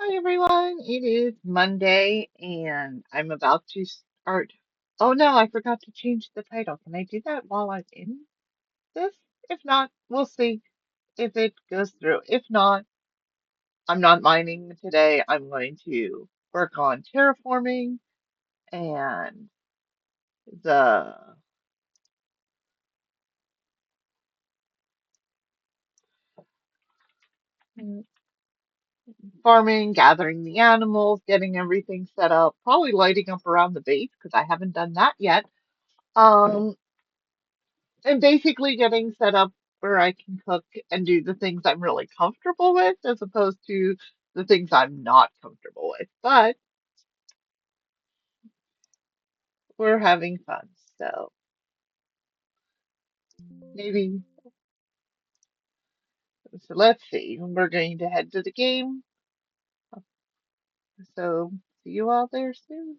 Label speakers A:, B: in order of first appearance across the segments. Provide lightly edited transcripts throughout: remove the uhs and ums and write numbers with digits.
A: Hi everyone, it is Monday and I'm about to start. Oh no, I forgot to change the title. Can I do that while I'm in this? If not, we'll see if it goes through. If not, I'm not mining today. I'm going to work on terraforming and the farming, gathering the animals, getting everything set up, probably lighting up around the base because I haven't done that yet. Um, and basically getting set up where I can cook and do the things I'm really comfortable with as opposed to the things I'm not comfortable with. But we're having fun. So maybe, so let's see. We're going to head to the game. So see you all there soon.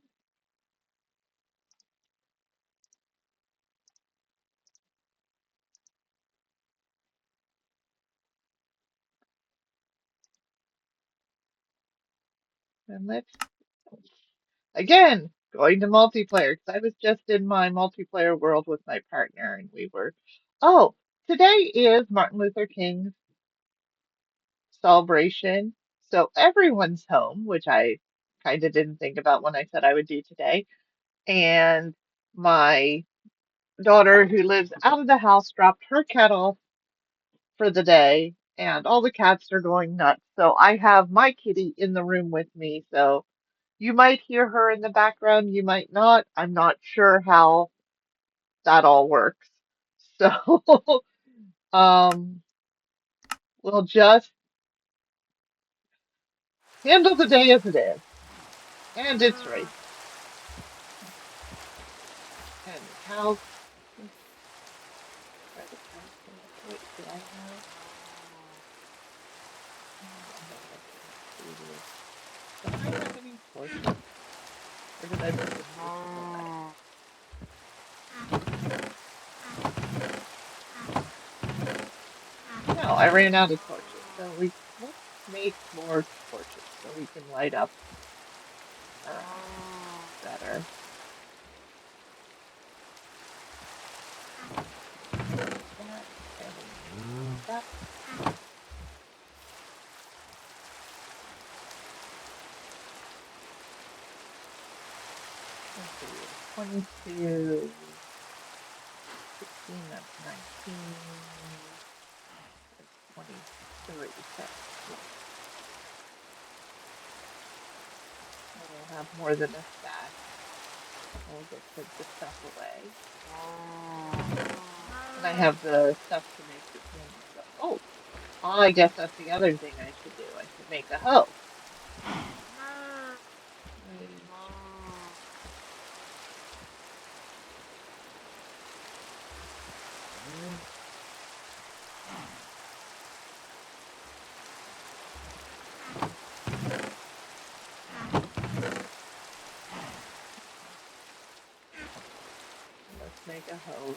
A: And let's, again, going to multiplayer because I was just in my multiplayer world with my partner and we were, oh, today is Martin Luther King celebration. So everyone's home, which I kind of didn't think about when I said I would do today. And my daughter, who lives out of the house, dropped her cat off for the day, and all the cats are going nuts. So I have my kitty in the room with me. So you might hear her in the background, you might not. I'm not sure how that all works. So um, we'll just handle the day as it is. And it's right. And the cows. Are the cows still up? Wait, did I have? I have like Did I have any torches? Or did I put the torches away? No, I ran out of torches. So let's make more torches so we can light up our house better. That and that. Let's see, it's 22, 16, that's 19, that's 23. So yeah, I will have more than a stack. I'll just put the stuff away. And I have the stuff to make the candy. So, oh, I guess that's the other thing I should do. I should make a hoe. Which, let's make a hoe.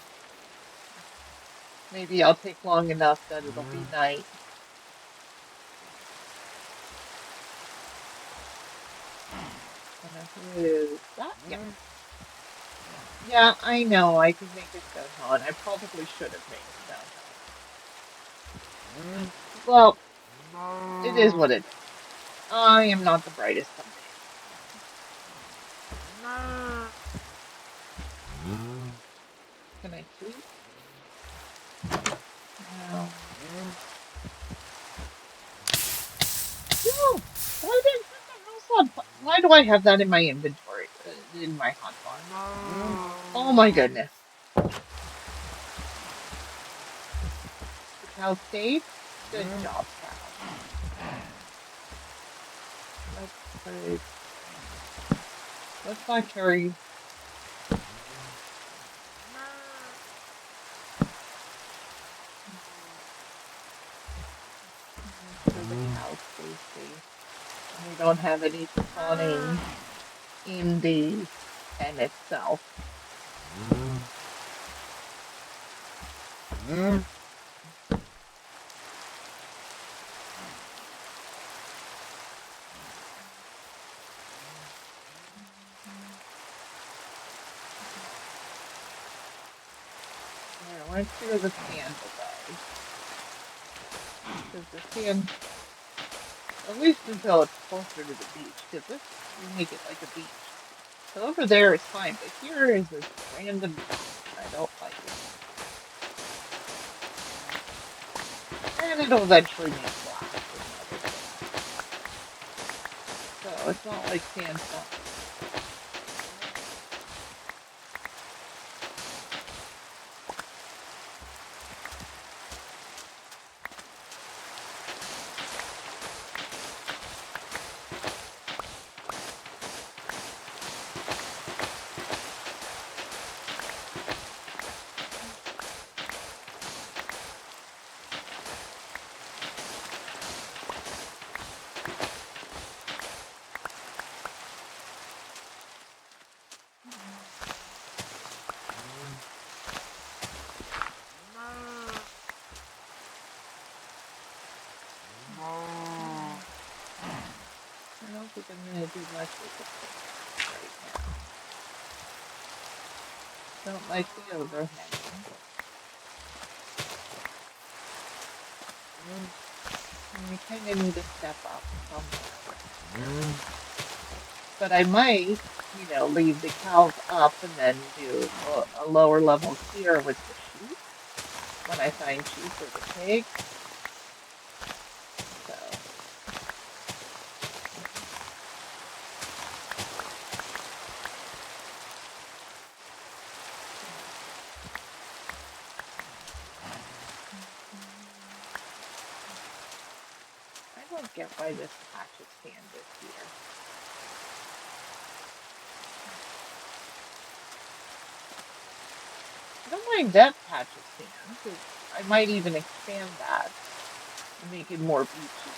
A: Maybe I'll take long enough that it'll be night. And who's that? Yeah. Yeah, I know. I could make a stone hoe, and I probably should have made a stone hoe. Well, it is what it is. I am not the brightest someday. Can I sleep? No. No! Why did I put the house on fire? Why do I have that in my inventory, in my hotbar? Oh my goodness. The cow stayed? Good job, cow. Let's put, let's not carry. Make sure the cow stays safe. And we don't have any spawning in the pen itself. want to clear the sand away. Because the sand, at least until it's closer to the beach, because this, we make it like a beach. So over there is fine, but here is this random patch, and I don't like it. And it'll eventually make glass and other things. So it's not like sand's not. I don't think I'm going to do much with the pictures right now. Don't like the overhang. And we kind of need to step up somewhere. But I might, leave the cows up and then do a lower level clear with the sheep when I find sheep or the pigs. So. I don't get why this patch of sand is here. I don't mind that patch of sand, because I might even expand that and make it more beachy.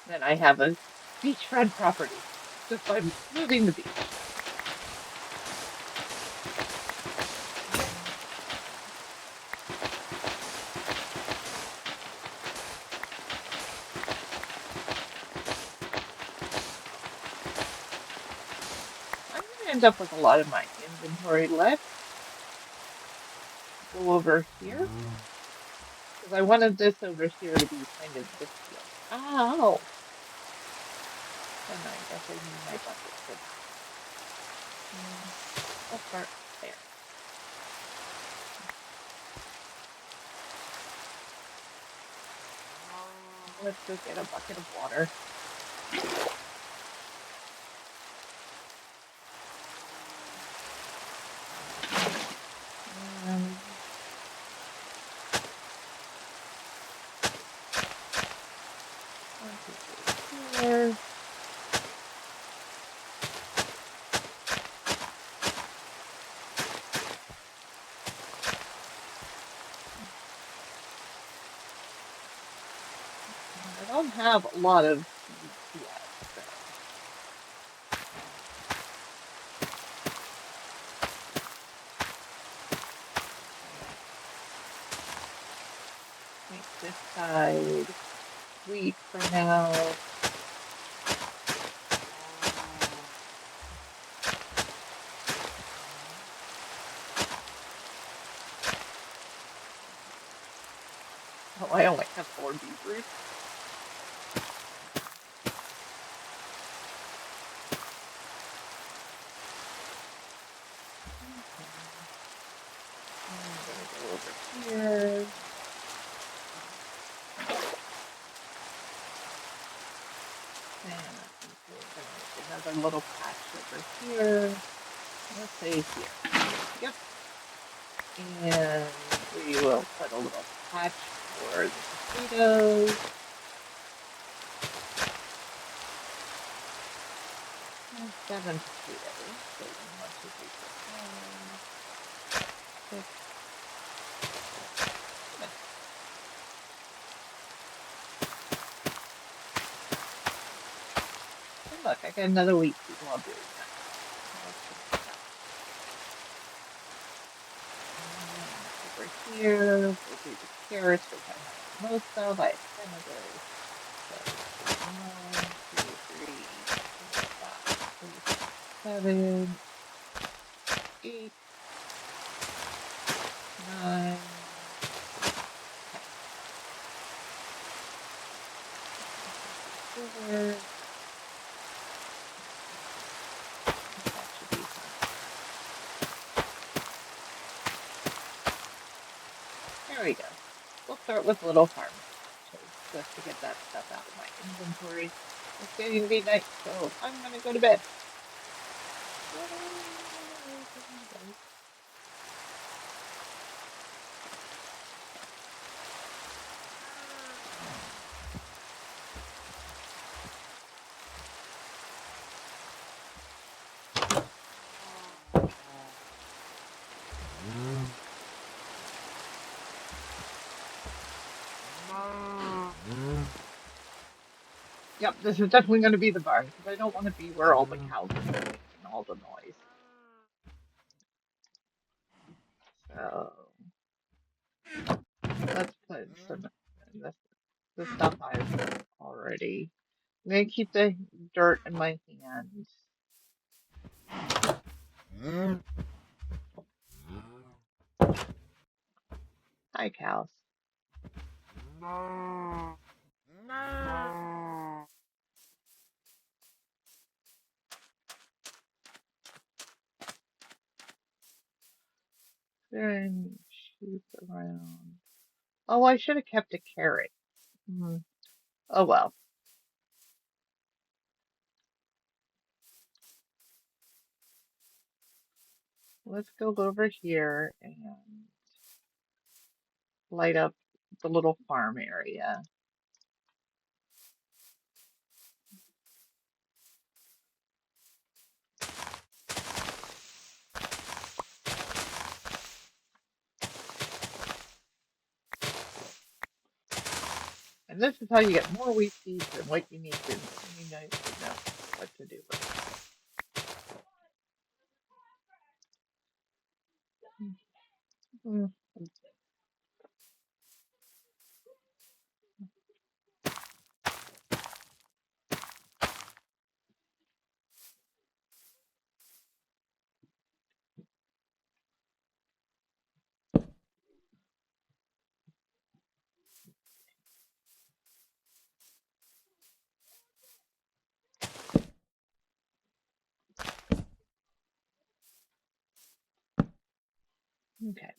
A: Then I have a beachfront property just by moving the beach. I'm going to end up with a lot of my inventory left. Go over here. Because I wanted this over here to be kind of this field. Ow! And I guess I need my bucket for that. I'll start there. Let's go get a bucket of water. Here. I don't have a lot of seeds yet, so. Make this side wheat for now. Oh, I only have 4 beetroots. I'm gonna go over here. And another little patch over here. Let's say here. Yep. And we will put a little patch for the potatoes. 7 potatoes. So 1, 2, 3, 4, 5, 6. And look, I got another wheat seed while doing that. Over here, we'll do the carrots, which I have most of. I have 10 of those. So 1, 2, 3, 4, 5, 6, 7, 8, 9, There. That should be fine. There we go. We'll start with little farm just to get that stuff out of my inventory. It's getting to be night, so I'm gonna go to bed. Yep, this is definitely going to be the barn because I don't want to be where all the cows are making all the noise. So let's put some this the stuff I've already. I'm gonna keep the dirt in my hands. Hi, cows. Then sheep around. Oh, I should have kept a carrot. Hmm. Oh well. Let's go over here and light up the little farm area. And this is how you get more wheat seeds than what you need to. You know what to do with it. Mm, okay,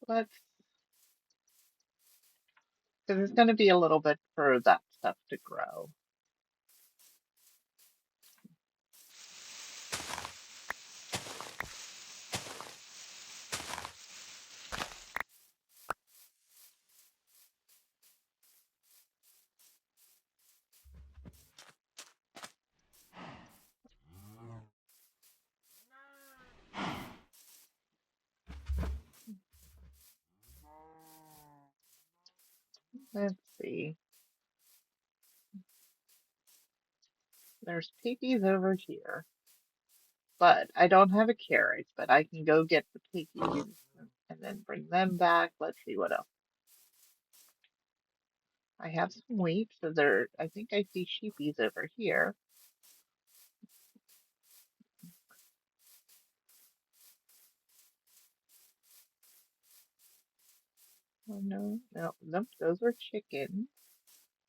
A: let's, because it's going to be a little bit for that stuff to grow. Let's see. There's piggies over here, but I don't have a carrot, but I can go get the piggies and then bring them back. Let's see what else. I have some wheat, so there, I think I see sheepies over here. Oh, no, no, nope, those are chickens.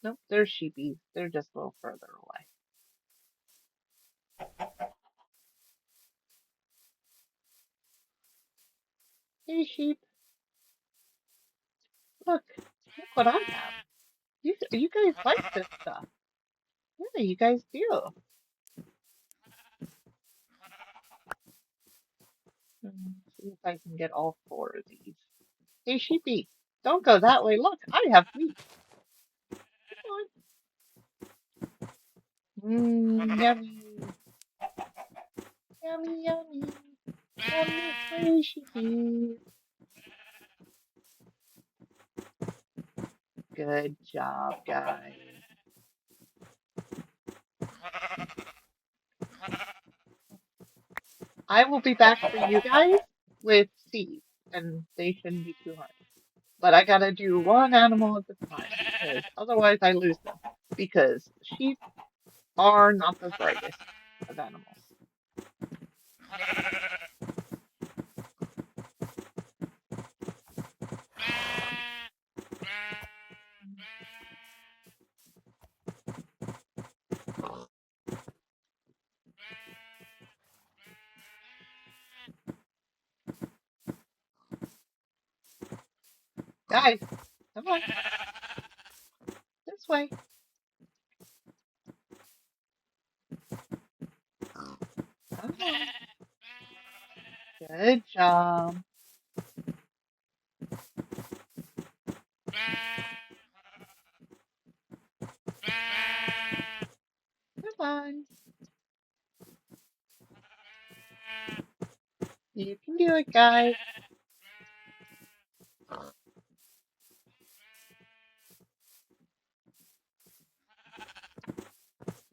A: Nope, they're sheepies. They're just a little further away. Hey, sheep, look what I have. You guys like this stuff. Yeah, you guys do. See if I can get all four of these. Hey, sheepy, don't go that way. Look, I have wheat. Come on. Yummy, yummy, yummy. Come this way, sheepy. Good job, guys. I will be back for you guys with seeds, and they shouldn't be too hard. But I gotta do one animal at a time because otherwise I lose them. Because sheep are not the brightest of animals. Guys, come on. This way. Come on. Good job. Come on. You can do it, guys.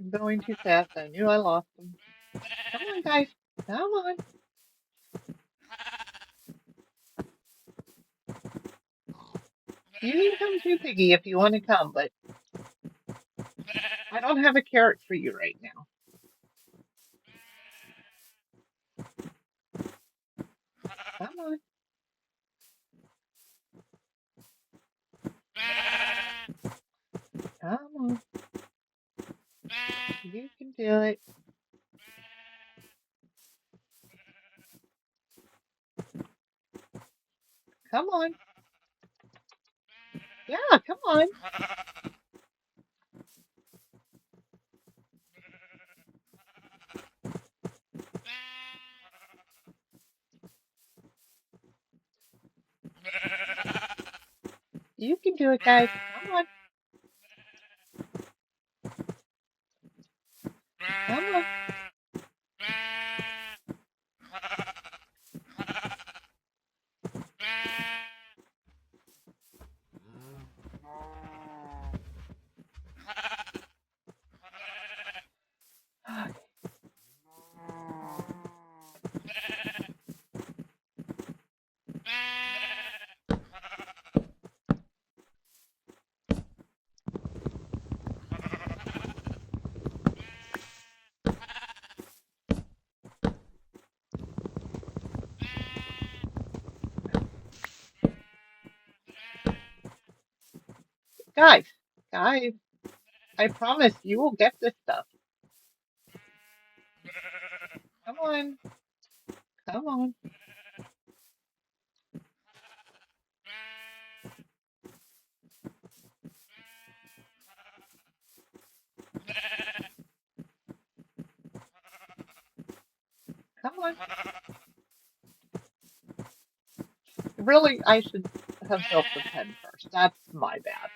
A: I'm going too fast. I knew I lost them. Come on, guys. Come on. You can come too, Piggy, if you want to come, but I don't have a carrot for you right now. Come on. Come on. You can do it. Come on. Yeah, come on. You can do it, guys. Come on. Come on. Guys, guys, I promise you will get this stuff. Come on. Come on. Come on. Really, I should have built the pen first. That's my bad.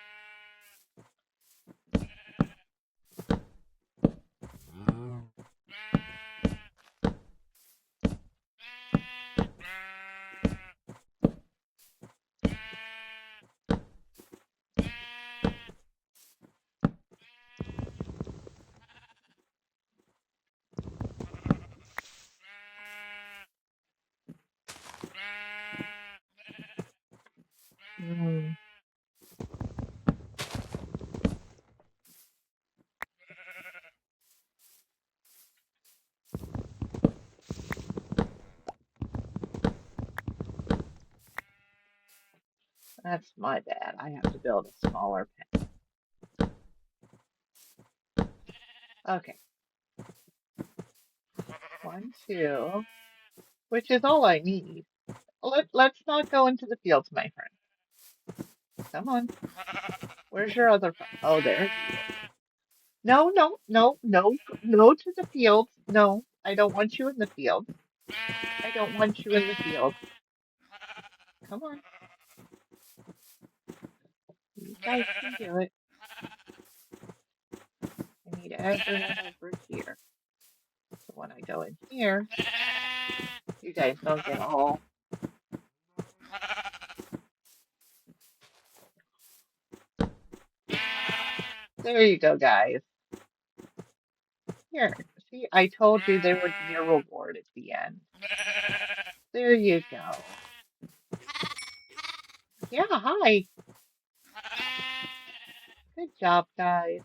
A: Mm, that's my bad. I have to build a smaller pen. Okay. 1, 2, which is all I need. Let's not go into the fields, my friend. Come on. Where's your other friend? Oh, there he is. No, no, no, no, no to the fields. No, I don't want you in the field. I don't want you in the field. Come on. You guys can do it. I need everyone over here. So when I go in here, you guys don't get all. There you go, guys. Here. See, I told you there would be a reward at the end. There you go. Yeah, hi. Good job, guys.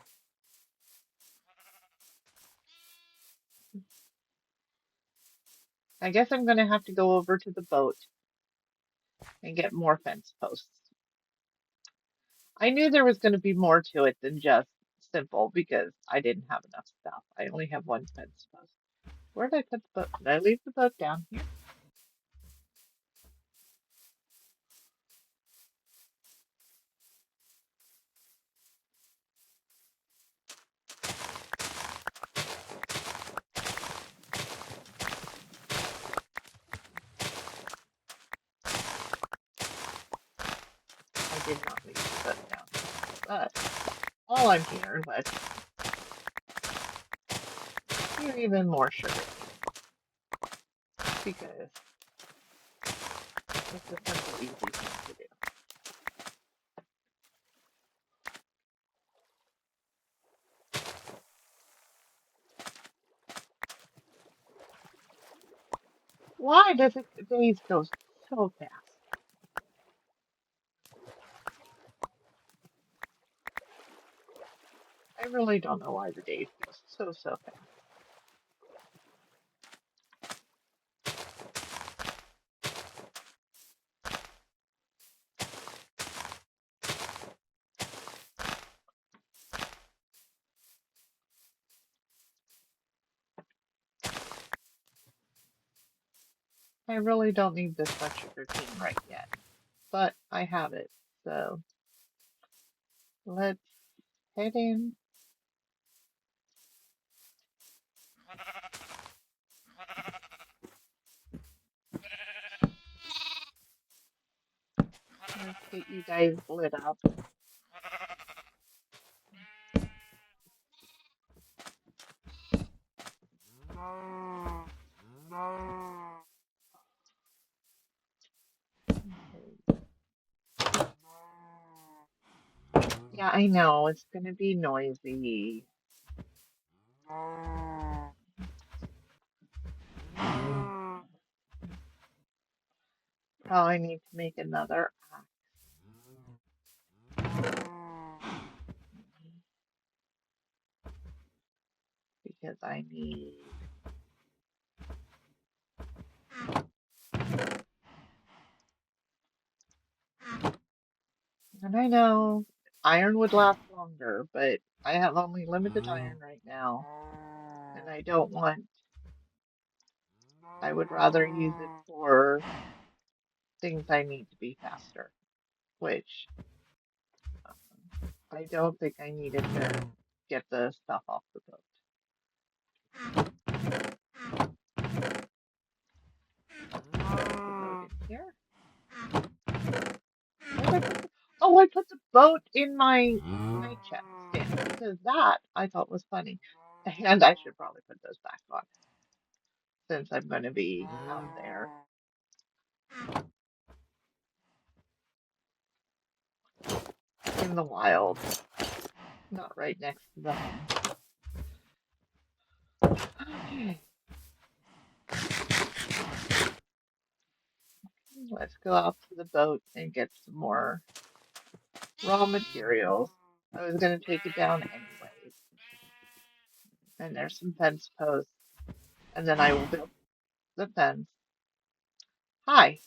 A: I guess I'm going to have to go over to the boat and get more fence posts. I knew there was going to be more to it than just simple because I didn't have enough stuff. I only have one fence post. Where did I put the boat? Did I leave the boat down here? did not leave the boat down here. But while I'm here, let's do even more sugar because it's a simple, easy thing to do. Why does it the days go so fast? I really don't know why the days go so fast. I really don't need this much sugar cane right yet, but I have it. So let's head in. Let's get you guys lit up. Yeah, I know it's gonna be noisy. Probably need to make another axe because I need. And I know iron would last longer, but I have only limited iron right now, and I don't want. I would rather use it for things I need to be faster, which I don't think I needed to get the stuff off the boat. Put the boat in here. Oh, I put the boat in my chest stand because that I thought was funny. And I should probably put those back on since I'm going to be out there in the wild, not right next to the home. Okay, let's go out to the boat and get some more raw materials. I was going to take it down anyways. And there's some fence posts. And then I will build the fence. Hi.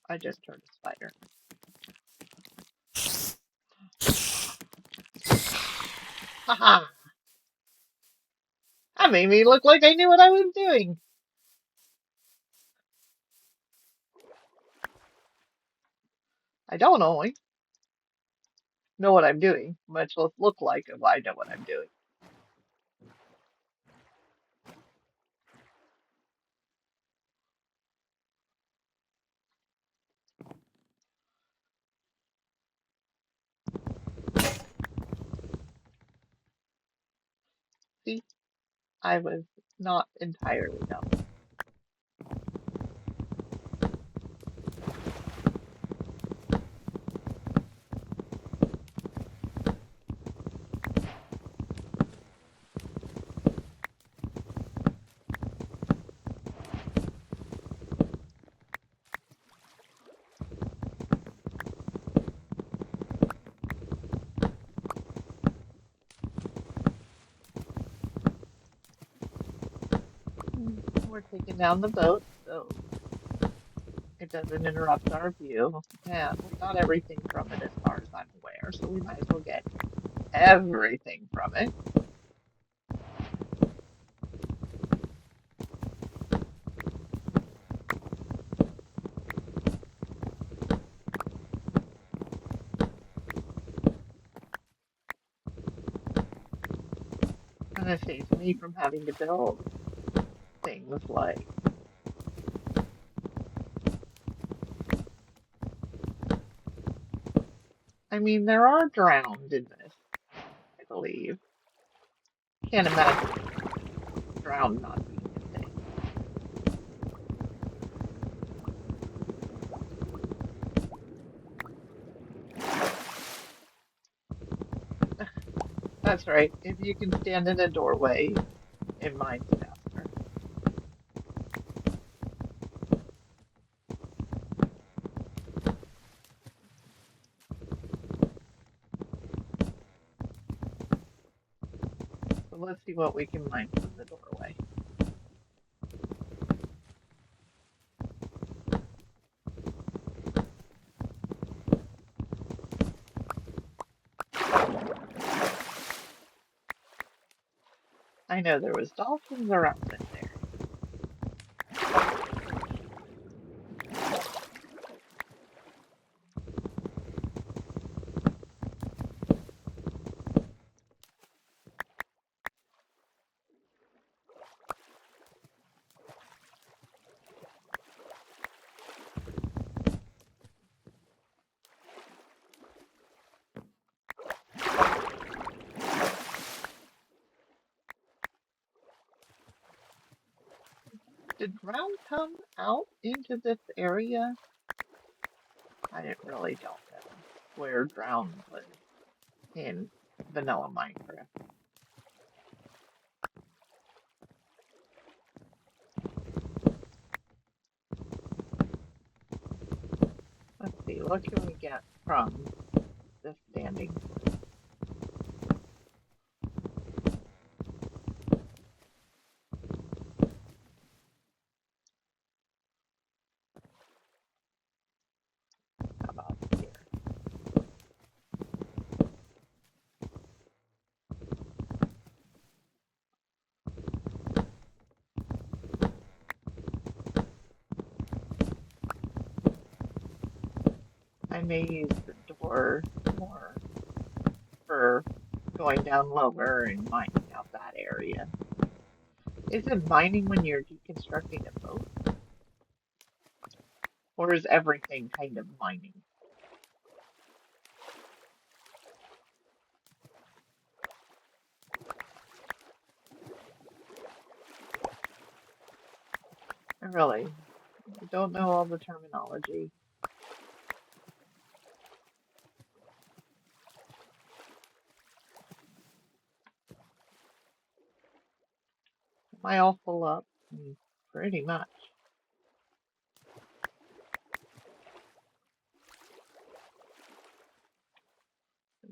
A: I just heard a spider. Haha. That made me look like I knew what I was doing. I don't always know what I'm doing, much less look like I know what I'm doing. See, I was not entirely dumb. We're taking down the boat, so it doesn't interrupt our view. And we got everything from it as far as I'm aware, so we might as well get everything from it. And it saves me from having to build. things like, I mean, there are drowned in this, I believe. Can't imagine drowned not being a thing. That's right. If you can stand in a doorway, it mines faster. So let's see what we can mine from the doorway. I know there was dolphins around in there. Did drowned come out into this area? I didn't really don't know where drowned was in vanilla Minecraft. Let's see, what can we get from this standing wood? How about here? I may use the door more for going down lower and mining out that area. Is it mining when you're deconstructing a boat? Or is everything kind of mining? I really don't know all the terminology. Am I all full up? Pretty much.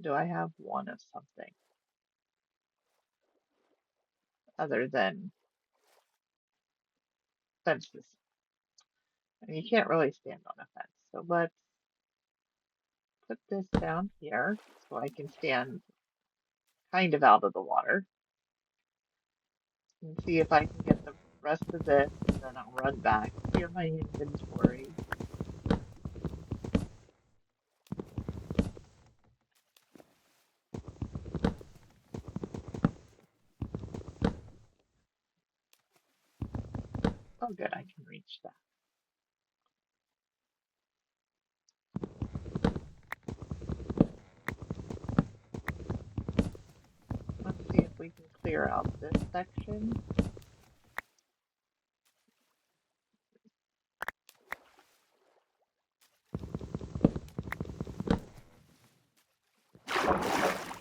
A: Do I have one of something other than fences? And you can't really stand on a fence. So let's put this down here so I can stand kind of out of the water and see if I can get the rest of this, and then I'll run back, clear my inventory. Oh, good, I can reach that. Let's see if we can clear out this section.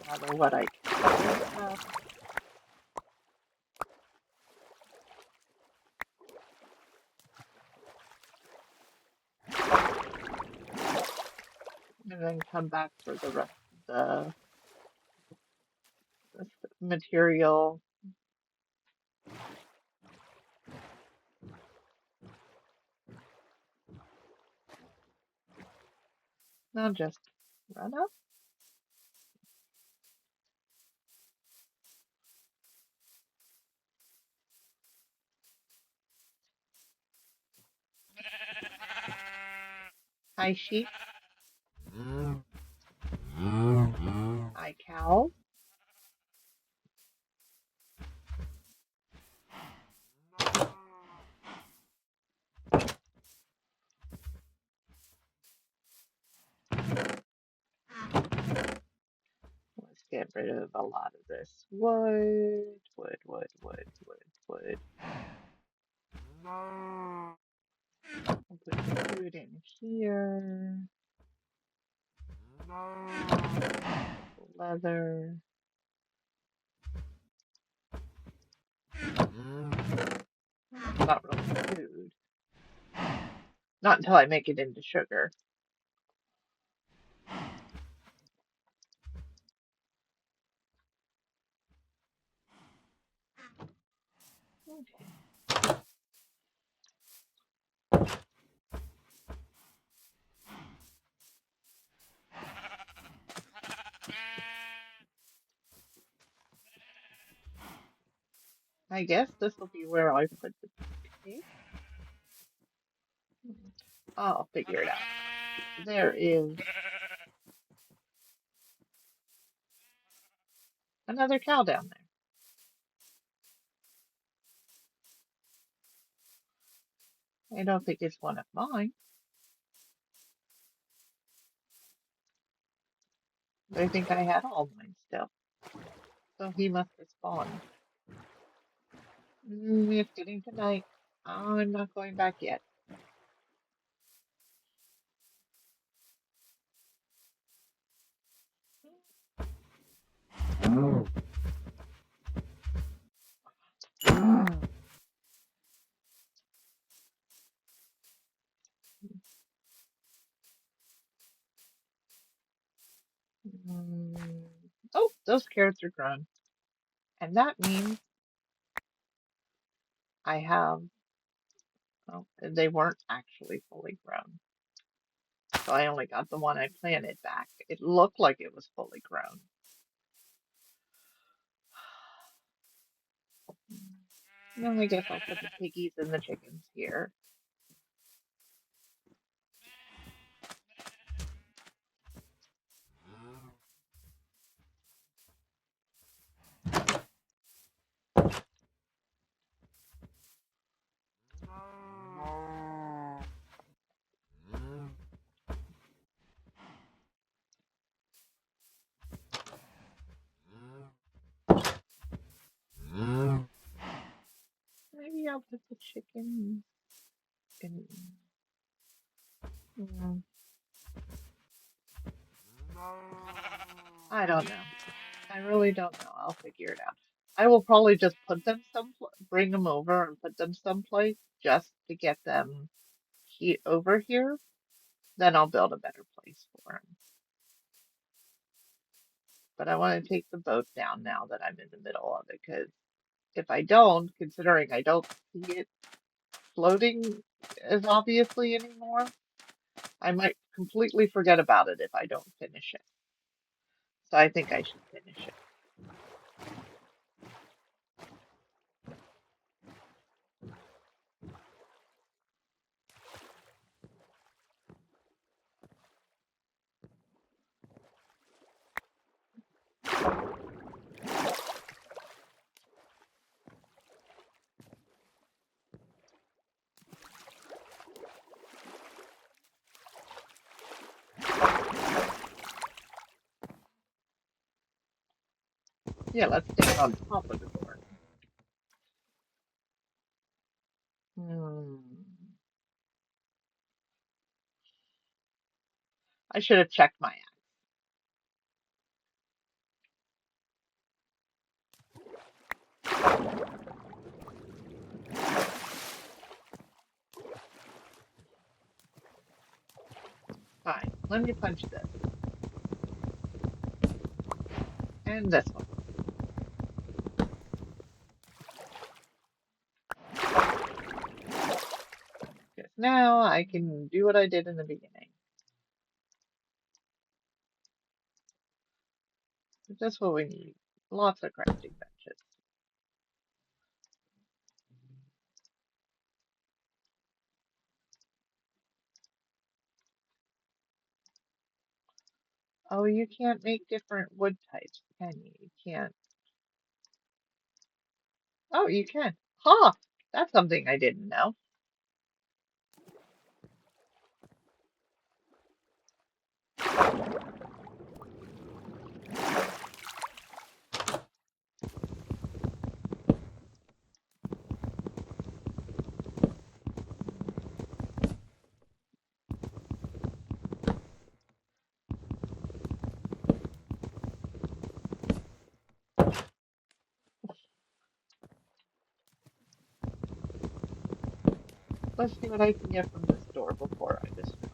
A: Gather what I can. And then come back for the rest of the material. Now just run up. Hi, sheep. Hi, cow. get rid of a lot of this wood, wood. I'll put the food in here. Leather. Not really food. Not until I make it into sugar. Okay. I guess this will be where I put the pig. I'll figure it out. There is another cow down there. I don't think it's one of mine. I think I had all mine still. So he must have spawned. It's getting to night. I'm not going back yet. Oh, those carrots are grown. And that means I have, oh, they weren't actually fully grown. So I only got the one I planted back. It looked like it was fully grown. No, I guess I'll put the piggies and the chickens here. Maybe I'll put the chickens in. Mm, I don't know. I really don't know. I'll figure it out. I will probably just put them bring them over and put them someplace just to get them over here. Then I'll build a better place for them. But I want to take the boat down now that I'm in the middle of it, because if I don't, considering I don't see it floating as obviously anymore, I might completely forget about it if I don't finish it. So I think I should finish it. Yeah, let's stand on top of the door. I should have checked my app. Fine, let me punch this. And this one. Because now I can do what I did in the beginning. That's what we need. Lots of crafting benches. Oh, you can't make different wood types, can you? You can't. Oh, you can. Ha! That's something I didn't know. Let's see what I can get from this door before I destroy it.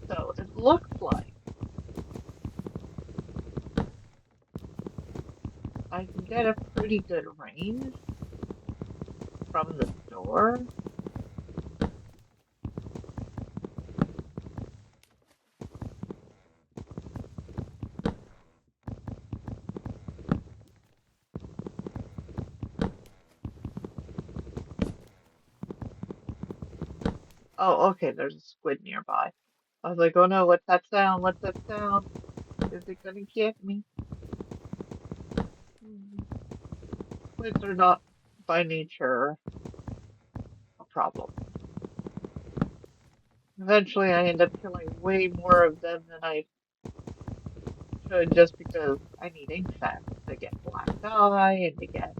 A: So it looks like I can get a pretty good range from the door. Oh, okay, there's a squid nearby. I was like, oh no, what's that sound? What's that sound? Is it gonna get me? Hmm. Squids are not by nature a problem. Eventually, I end up killing way more of them than I should just because I need insects to get black dye and to get.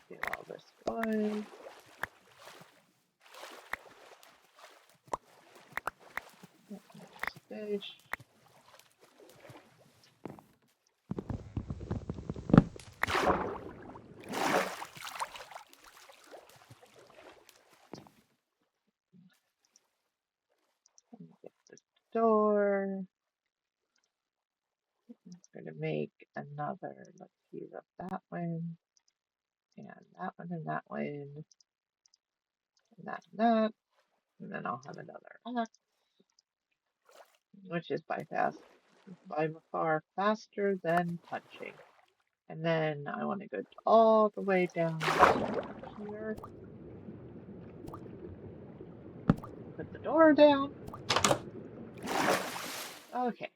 A: See all this was. Fish. Get the door. I'm gonna make another. Let's use up that one and that one and that one and that and that. And then I'll have another axe, which is by far faster than punching. And then I want to go all the way down here, put the door down. Okay,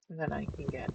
A: and then I can get.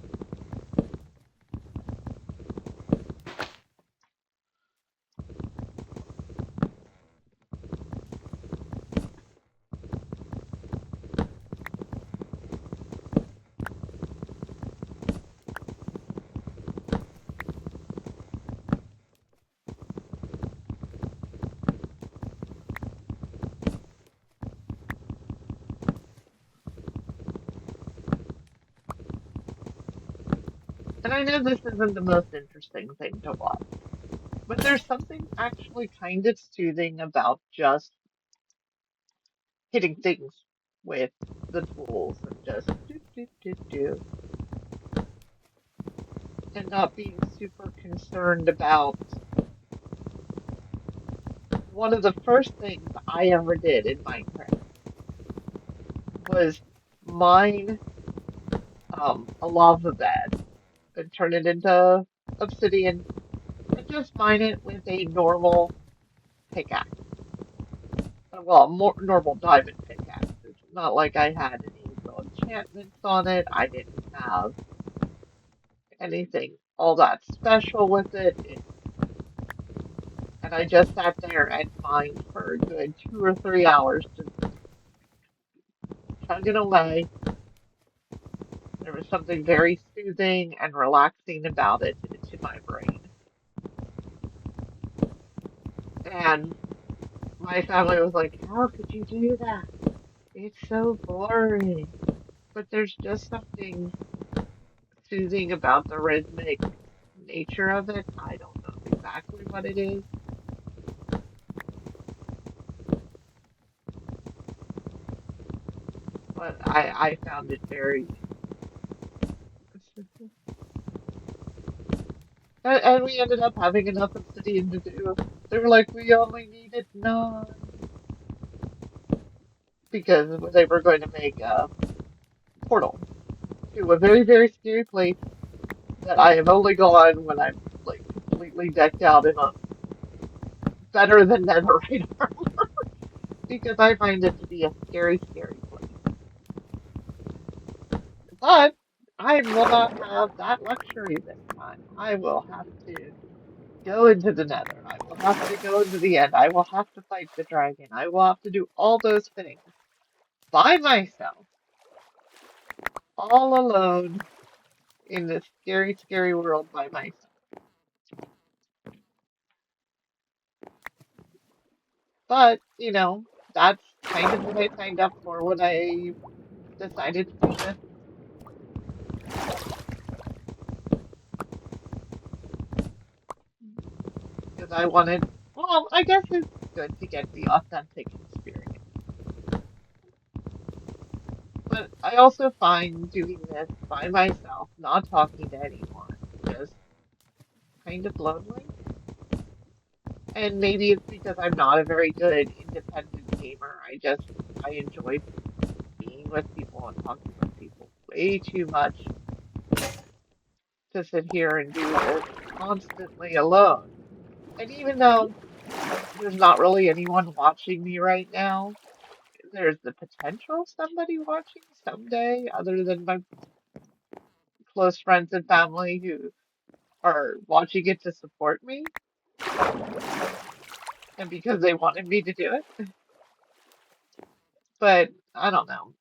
A: And I know this isn't the most interesting thing to watch, but there's something actually kind of soothing about just hitting things with the tools and just do do do do and not being super concerned about one of the first things I ever did in Minecraft was mine a lava bed and turn it into obsidian and just mine it with a normal pickaxe. Well, more normal diamond pickaxe. It's not like I had any real enchantments on it. I didn't have anything all that special with it. And I just sat there and mined for a good 2 or 3 hours, just chugging away. There was something very soothing and relaxing about it to my brain. And my family was like, how could you do that? It's so boring. But there's just something soothing about the rhythmic nature of it. I don't know exactly what it is, but I found it very. And we ended up having enough obsidian to do. They were like, we only needed 9 because they were going to make a portal to a very, very scary place that I have only gone when I'm like completely decked out in a better than netherite because I find it to be a scary, scary place. But I will not have that luxury this time. I will have to go into the nether. I will have to go into the end. I will have to fight the dragon. I will have to do all those things by myself, all alone in this scary, scary world by myself. But, that's kind of what I signed up for when I decided to do this because I wanted, well, I guess it's good to get the authentic experience. But I also find doing this by myself, not talking to anyone, just kind of lonely. And maybe it's because I'm not a very good independent gamer. I enjoy being with people and talking with people way too much to sit here and do this constantly alone. And even though there's not really anyone watching me right now, there's the potential of somebody watching someday, other than my close friends and family who are watching it to support me and because they wanted me to do it. But I don't know.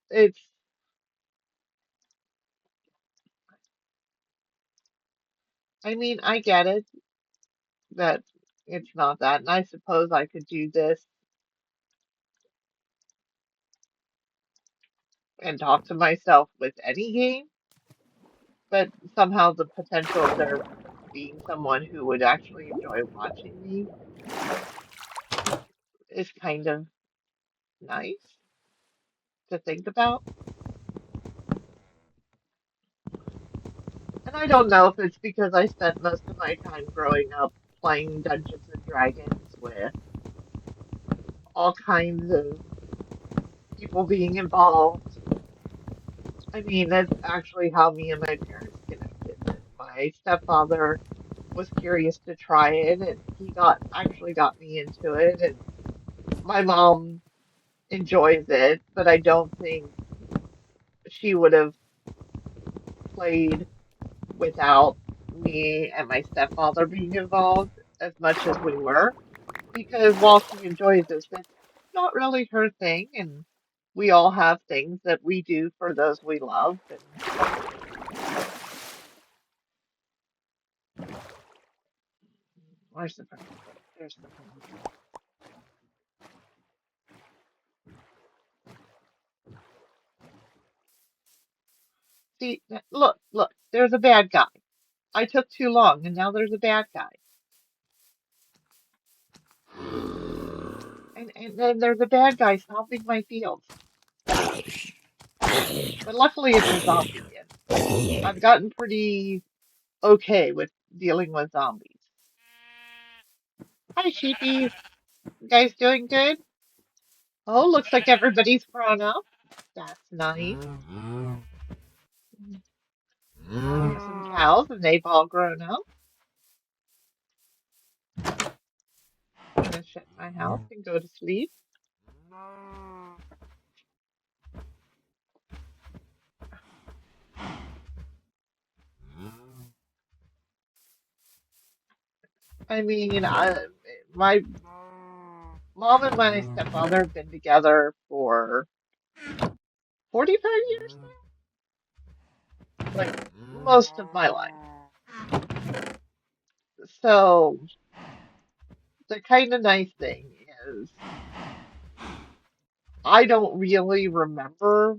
A: I mean, I get it that it's not that. And I suppose I could do this and talk to myself with any game, but somehow the potential of there being someone who would actually enjoy watching me is kind of nice to think about. And I don't know if it's because I spent most of my time growing up playing Dungeons and Dragons with all kinds of people being involved. I mean, that's actually how me and my parents connected. That my stepfather was curious to try it, and he got me into it. And my mom enjoys it, but I don't think she would have played without me and my stepfather being involved as much as we were. Because while she enjoys this, it's not really her thing, and we all have things that we do for those we love. And where's the furniture? There's the furniture. See, look, look, there's a bad guy. I took too long, and now there's a bad guy. And then there's a bad guy stomping my fields. But luckily, it's a zombie, and I've gotten pretty okay with dealing with zombies. Hi, sheepies. You guys doing good? Oh, looks like everybody's grown up. That's nice. I have some cows, and they've all grown up. I'm gonna shut my house and go to sleep. I mean, my mom and my stepfather have been together for 45 years now, like most of my life. So the kind of nice thing is I don't really remember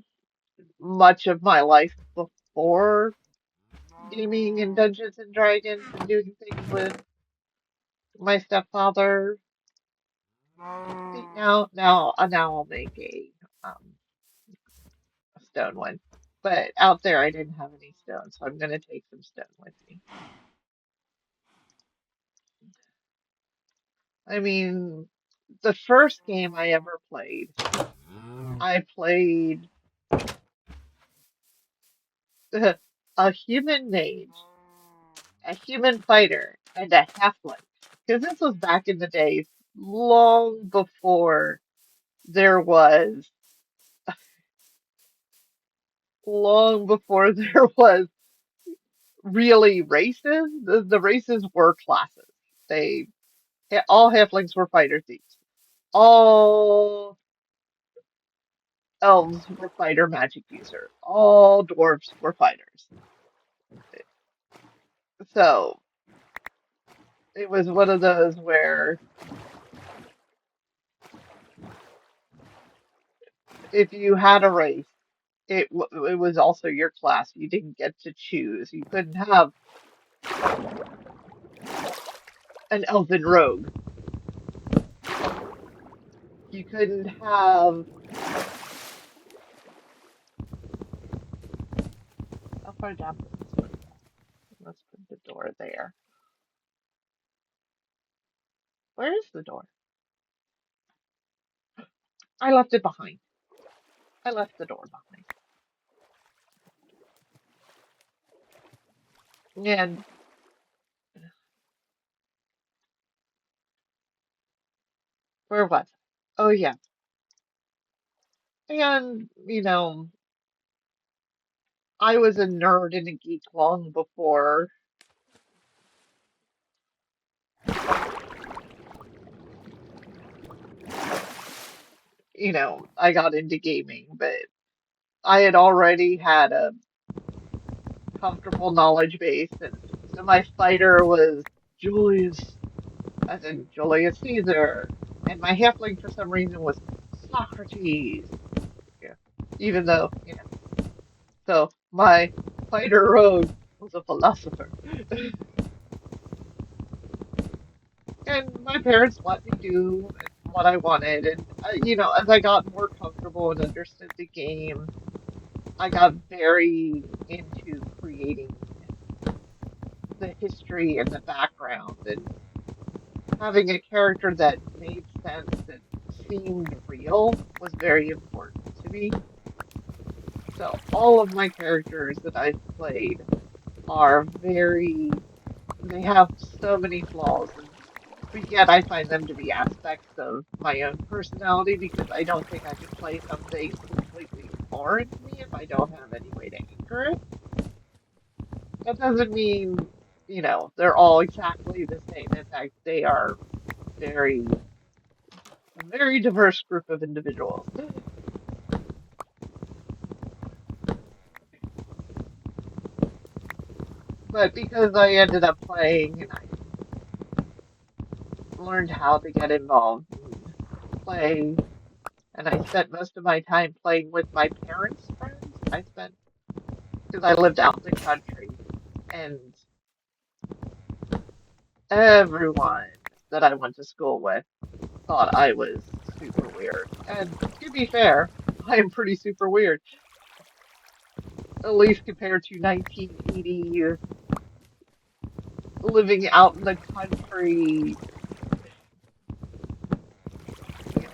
A: much of my life before gaming in Dungeons and Dragons and doing things with my stepfather. See, now I'll make a stone one. But out there, I didn't have any stone, so I'm gonna take some stone with me. I mean, the first game I ever played, I played a human mage, a human fighter, and a halfling. Because this was back in the days. long before there was, long before there was really races, the races were classes. They all halflings were fighter thieves. All elves were fighter magic user. All dwarves were fighters. So it was one of those where if you had a race, it was also your class. You didn't get to choose. You couldn't have an elven rogue. You couldn't have. How far down does this one go? Let's put the door there. Where is the door? I left it behind. I left the door behind. And where was I? Oh yeah. And I was a nerd and a geek long before, I got into gaming, but I had already had a comfortable knowledge base, and so my fighter was Julius, as in Julius Caesar, and my halfling for some reason was Socrates. Yeah. Even though, so my fighter rogue was a philosopher. And my parents let me do what I wanted. And, as I got more comfortable and understood the game, I got very into creating the history and the background and having a character that made sense and seemed real was very important to me. So all of my characters that I've played are they have so many flaws, but yet I find them to be aspects of my own personality because I don't think I could play something completely foreign to me if I don't have any way to anchor it. That doesn't mean, they're all exactly the same. In fact, they are very, a very diverse group of individuals. But because I ended up playing and I learned how to get involved and play, and I spent most of my time playing with my parents' friends. Because I lived out in the country, and everyone that I went to school with thought I was super weird. And to be fair, I am pretty super weird, at least compared to 1980 living out in the country. You know,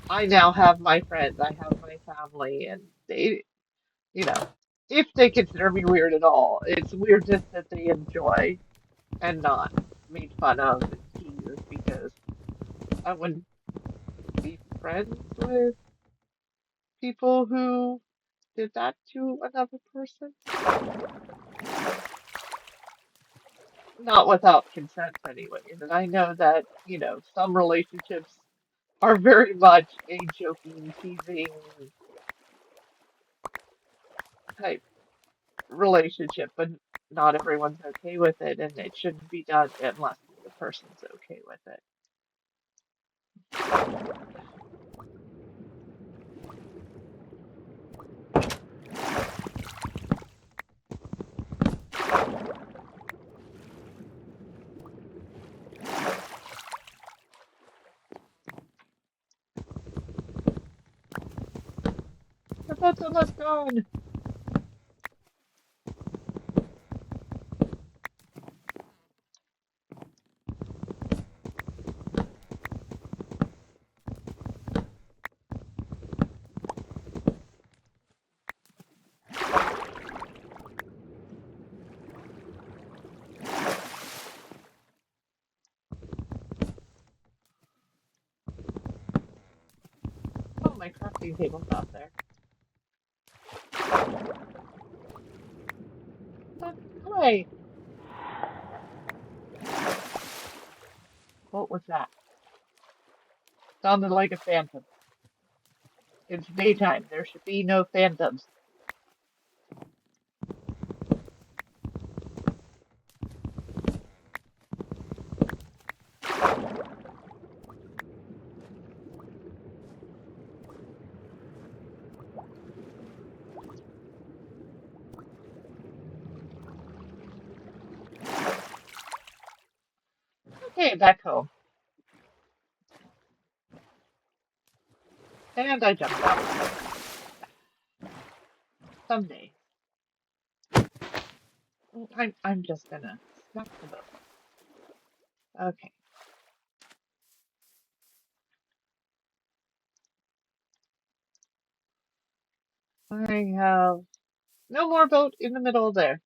A: I now have my friends, I have my family, and you know, if they consider me weird at all, it's weirdness that they enjoy and not made fun of and teased because I wouldn't be friends with people who did that to another person. Not without consent anyway. And I know that, some relationships are very much a joking, teasing type relationship, but not everyone's okay with it, and it shouldn't be done unless the person's okay with it. The boat's almost gone. my crafting table's out there. Look, hi. What was that? Sounded like a phantom. It's daytime. There should be no phantoms. Okay, back home. And I jumped out. Someday. I'm just gonna smack the boat. Okay. I have no more boat in the middle there.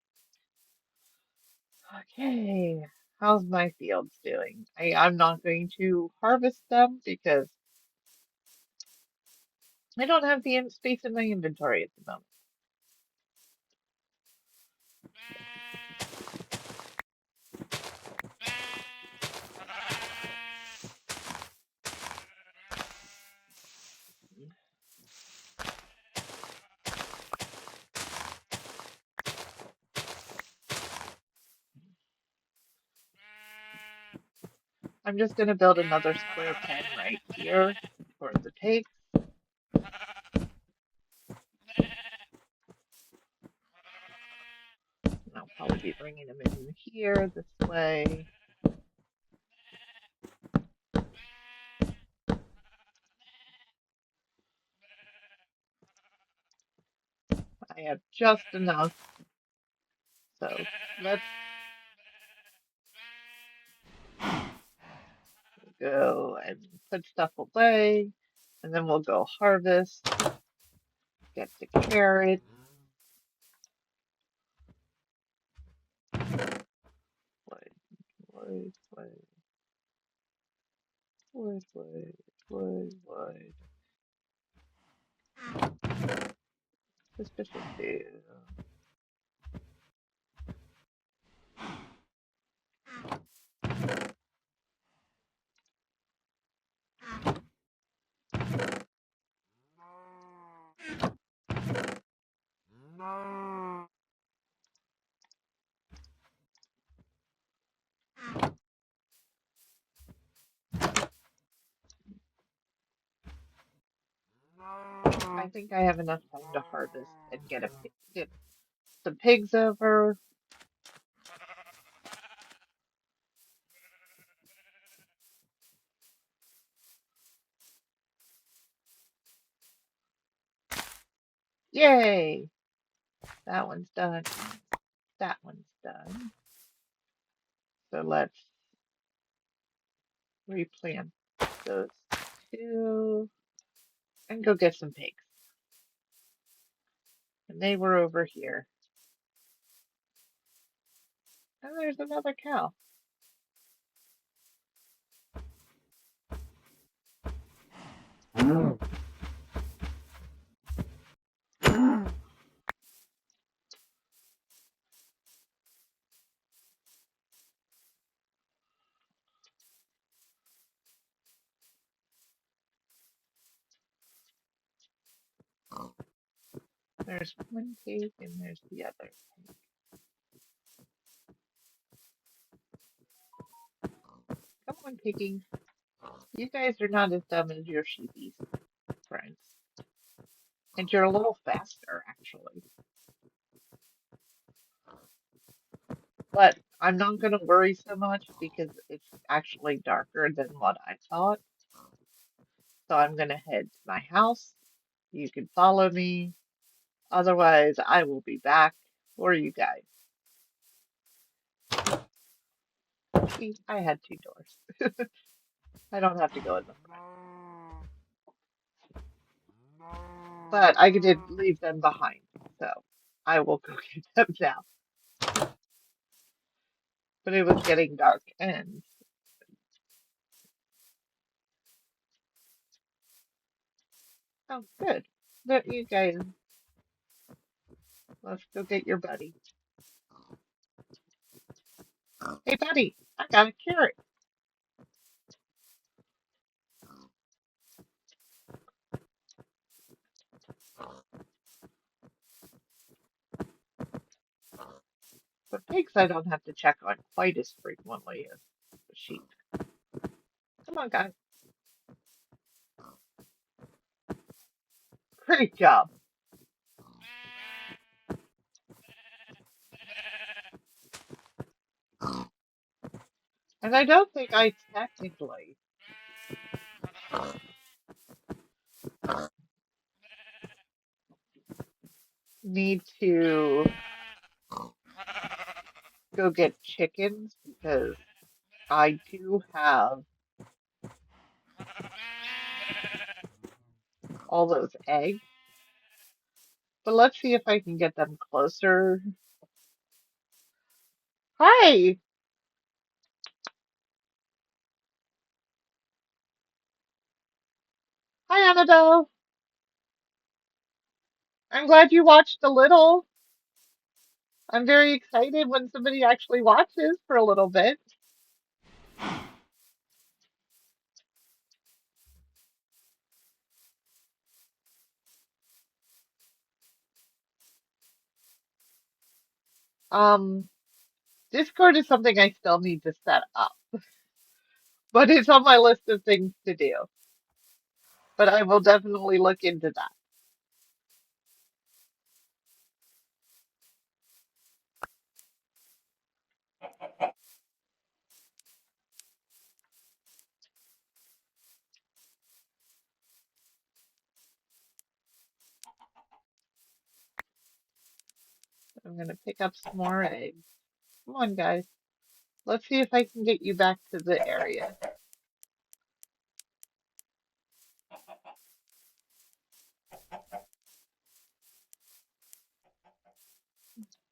A: Okay. How's my fields doing? I'm not going to harvest them because I don't have the space in my inventory at the moment. I'm just going to build another square pen right here for the pigs. And I'll probably be bringing them in here this way. I have just enough. So let's go and put stuff away. And then we'll go harvest, get the carrot. Wood, wood, wood, wood, wood, wood, wood. Suspicious do. I think I have enough time to harvest and get some pigs over. Yay! That one's done. That one's done. So let's replant those two and go get some pigs. And they were over here. And there's another cow. There's one pig and there's the other pig. Come on, piggy. You guys are not as dumb as your sheepies, friends. And you're a little faster, actually. But I'm not going to worry so much because it's actually darker than what I thought. So I'm going to head to my house. You can follow me. Otherwise, I will be back for you guys. See, I had two doors. I don't have to go in the front. But I did leave them behind. So I will go get them now. But it was getting dark and Oh, good. There you guys, let's go get your buddy. Hey, buddy, I got a carrot. The pigs I don't have to check on quite as frequently as the sheep. Come on, guys. Great job. And I don't think I technically need to go get chickens because I do have all those eggs. But let's see if I can get them closer. Hi! Hi, Annabelle. I'm glad you watched a little. I'm very excited when somebody actually watches for a little bit. Um, Discord is something I still need to set up, but it's on my list of things to do. But I will definitely look into that. I'm gonna pick up some more eggs. Come on, guys. Let's see if I can get you back to the area.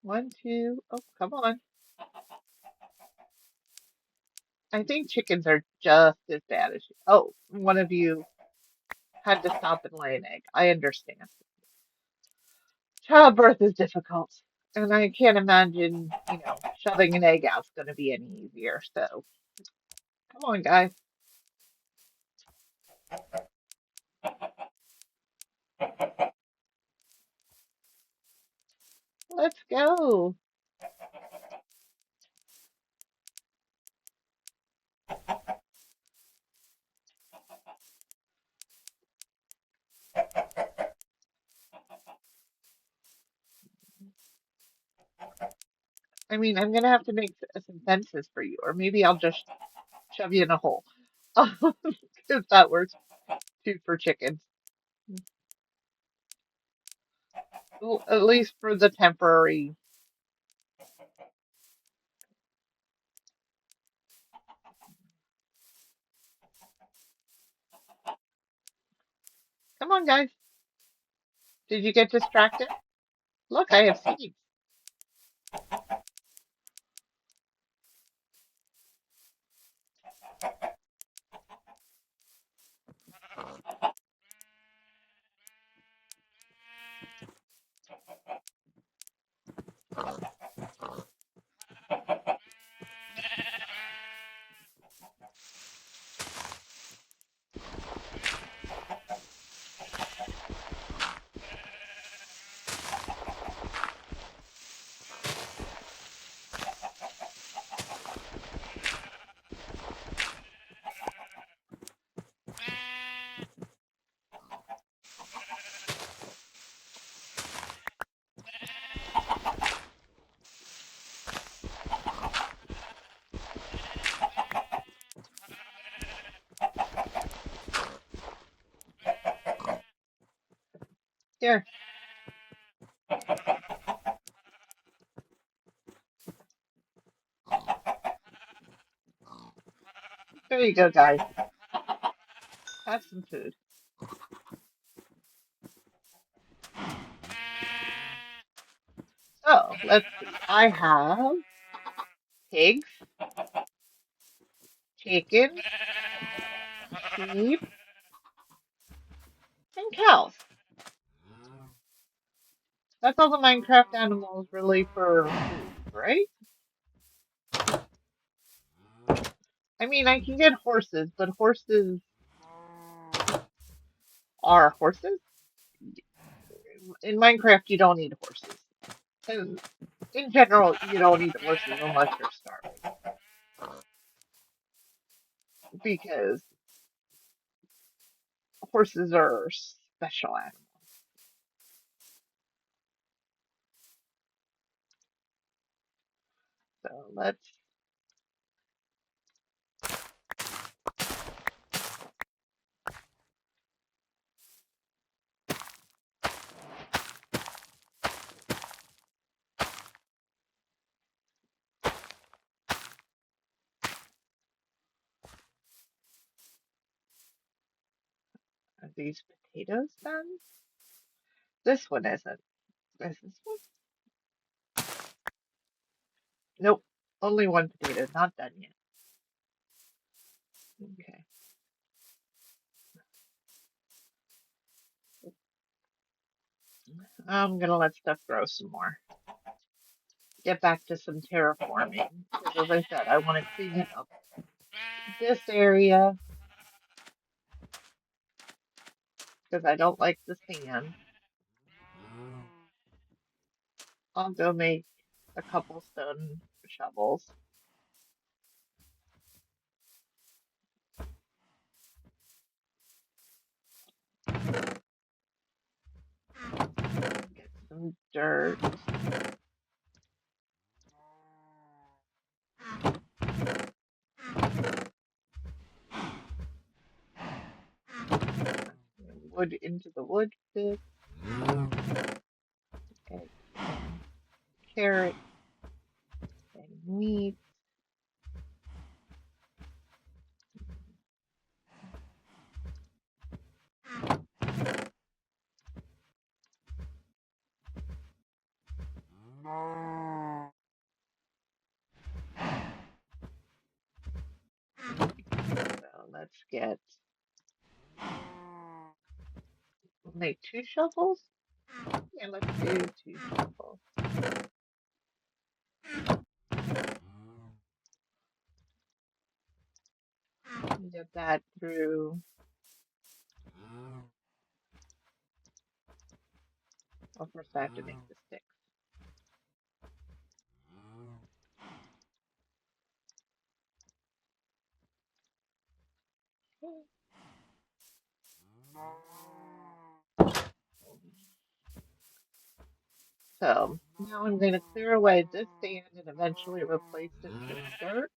A: One, two. Oh, come on. I think chickens are just as bad as you. Oh, one of you had to stop and lay an egg. I understand. Childbirth is difficult, and I can't imagine, shoving an egg out's going to be any easier. So, come on, guys. Let's go. I mean, I'm going to have to make some fences for you, or maybe I'll just shove you in a hole. If that works too for chickens. Well, at least for the temporary. Come on, guys. Did you get distracted? Look, I have seeds. Here, there you go, guys. Have some food. So, let's see. I have pigs, chickens, sheep, and Cows. That's all the Minecraft animals really for food, right? I mean, I can get horses, but horses are horses. In Minecraft, you don't need horses. And in general, you don't need horses unless you're starving, because horses are special animals. So let's are these potatoes done? This one isn't. Is this one? Nope. Only one potato, not done yet. Okay. I'm gonna let stuff grow some more. Get back to some terraforming. Because as I said, I want to clean up this area because I don't like the sand. I'll go make a couple stone shovels. Get some dirt. Wood into the wood pit. Eggs and carrots and meat. So let's get, we'll make 2 shovels. Yeah, let's do 2 shovels. Get that through. Well, first I have to make the sticks. So now I'm going to clear away this sand and eventually replace it with dirt.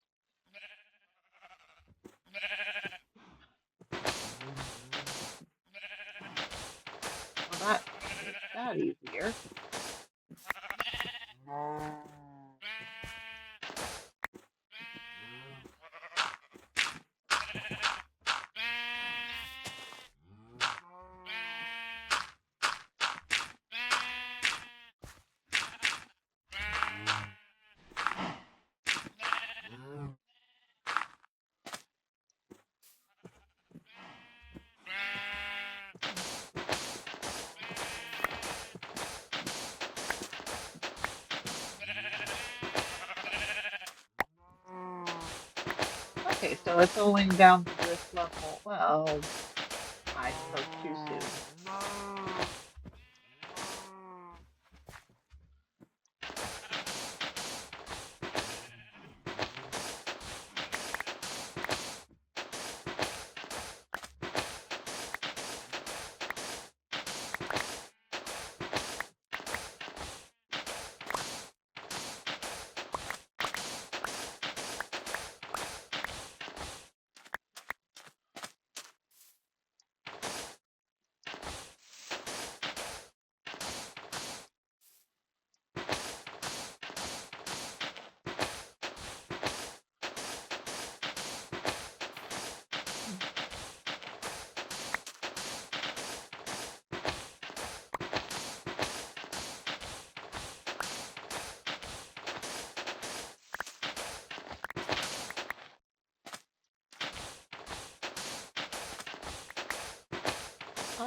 A: Well, that makes that easier. Okay, so it's only down to this level. Well, I spoke too soon.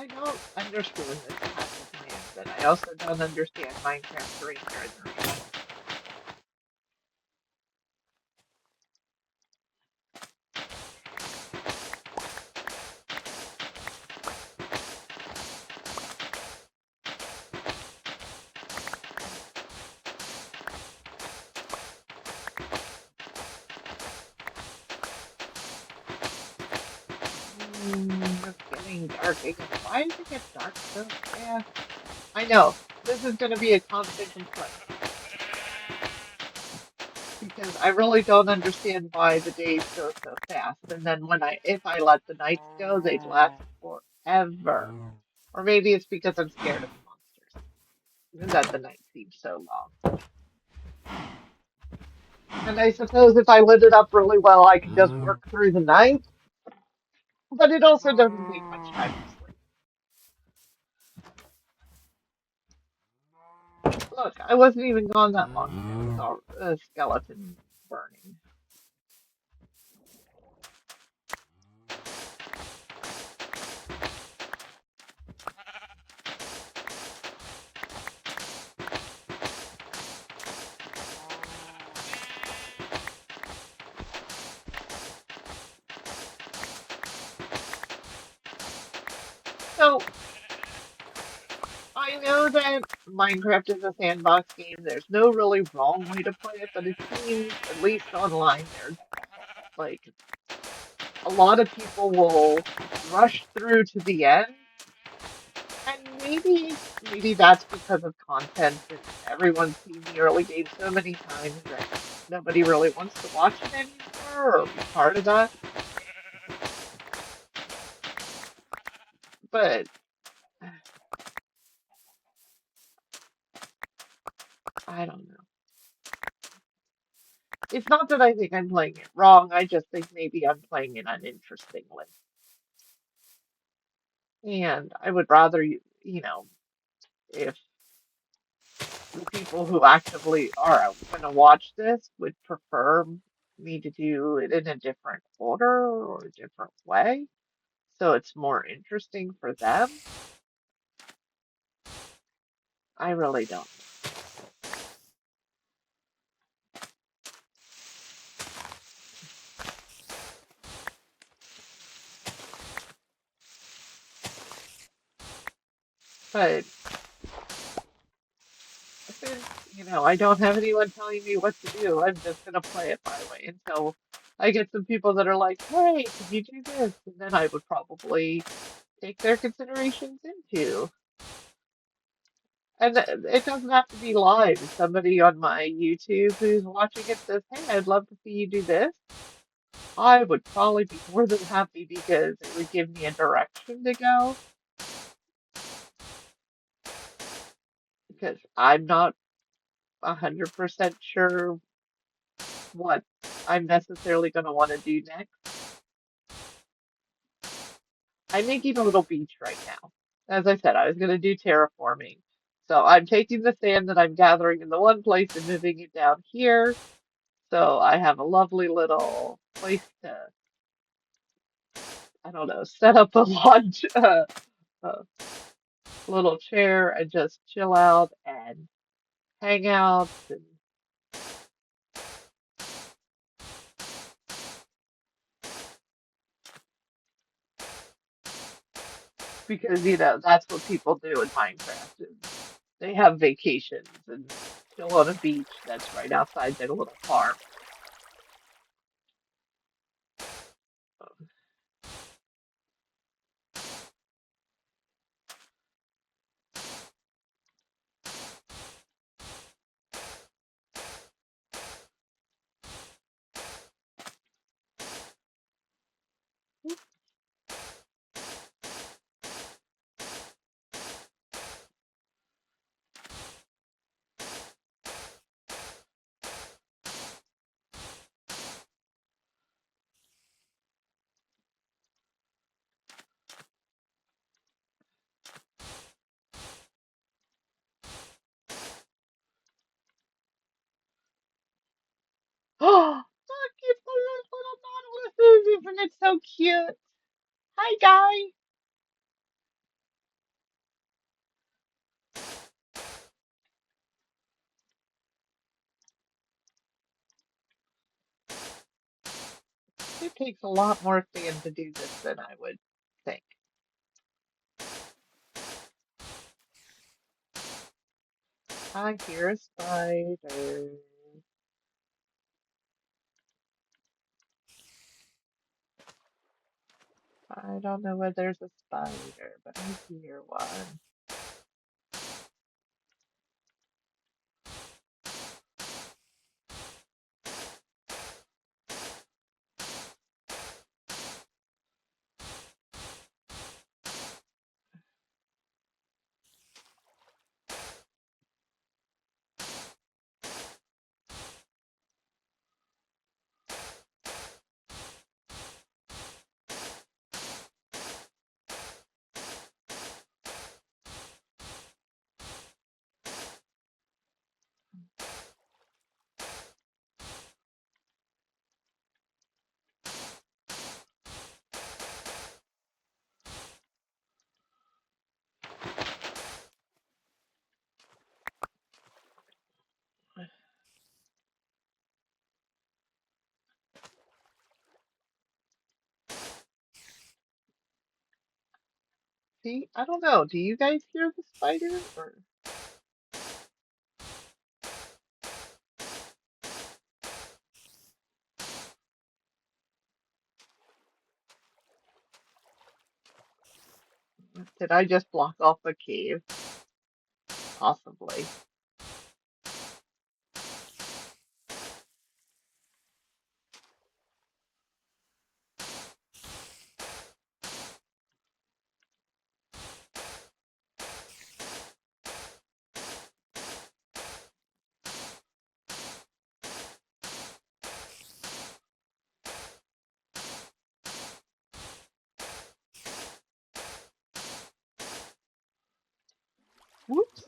A: I don't understand this passive command, but I also don't understand Minecraft terrain generation. It's getting dark again. Why does it get dark so fast? I know this is going to be a constant complaint because I really don't understand why the days go so fast. And then if I let the nights go, they'd last forever. Or maybe it's because I'm scared of monsters and that the night seems so long. And I suppose if I lit it up really well, I could just work through the night, but it also doesn't take much time to sleep. Look, I wasn't even gone that long and there was a skeleton burning. So I know that Minecraft is a sandbox game. There's no really wrong way to play it, but it seems, at least online, there's like a lot of people will rush through to the end. And maybe that's because of content and everyone's seen the early game so many times that nobody really wants to watch it anymore or be part of that. But I don't know. It's not that I think I'm playing it wrong. I just think maybe I'm playing it uninterestingly. And I would rather if the people who actively are going to watch this would prefer me to do it in a different order or a different way, so it's more interesting for them. I really don't know. But since, I don't have anyone telling me what to do, I'm just going to play it my way until I get some people that are like, hey, could you do this? And then I would probably take their considerations into. And it doesn't have to be live. If somebody on my YouTube who's watching it says, hey, I'd love to see you do this, I would probably be more than happy because it would give me a direction to go. Because I'm not 100% sure what I'm necessarily going to want to do next. I'm making a little beach right now. As I said, I was going to do terraforming. So I'm taking the sand that I'm gathering in the one place and moving it down here. So I have a lovely little place to, I don't know, set up a lunch, a little chair and just chill out and hang out. And because, that's what people do in Minecraft. Is they have vacations and chill on a beach that's right outside their little farm. Oh, look, it's the little nautiluses. Isn't it so cute? Hi, guy. It takes a lot more sand to do this than I would think. I hear a spider. I don't know where there's a spider, but I hear one. See, I don't know. Do you guys hear the spider? Or did I just block off a cave? Possibly. Whoops.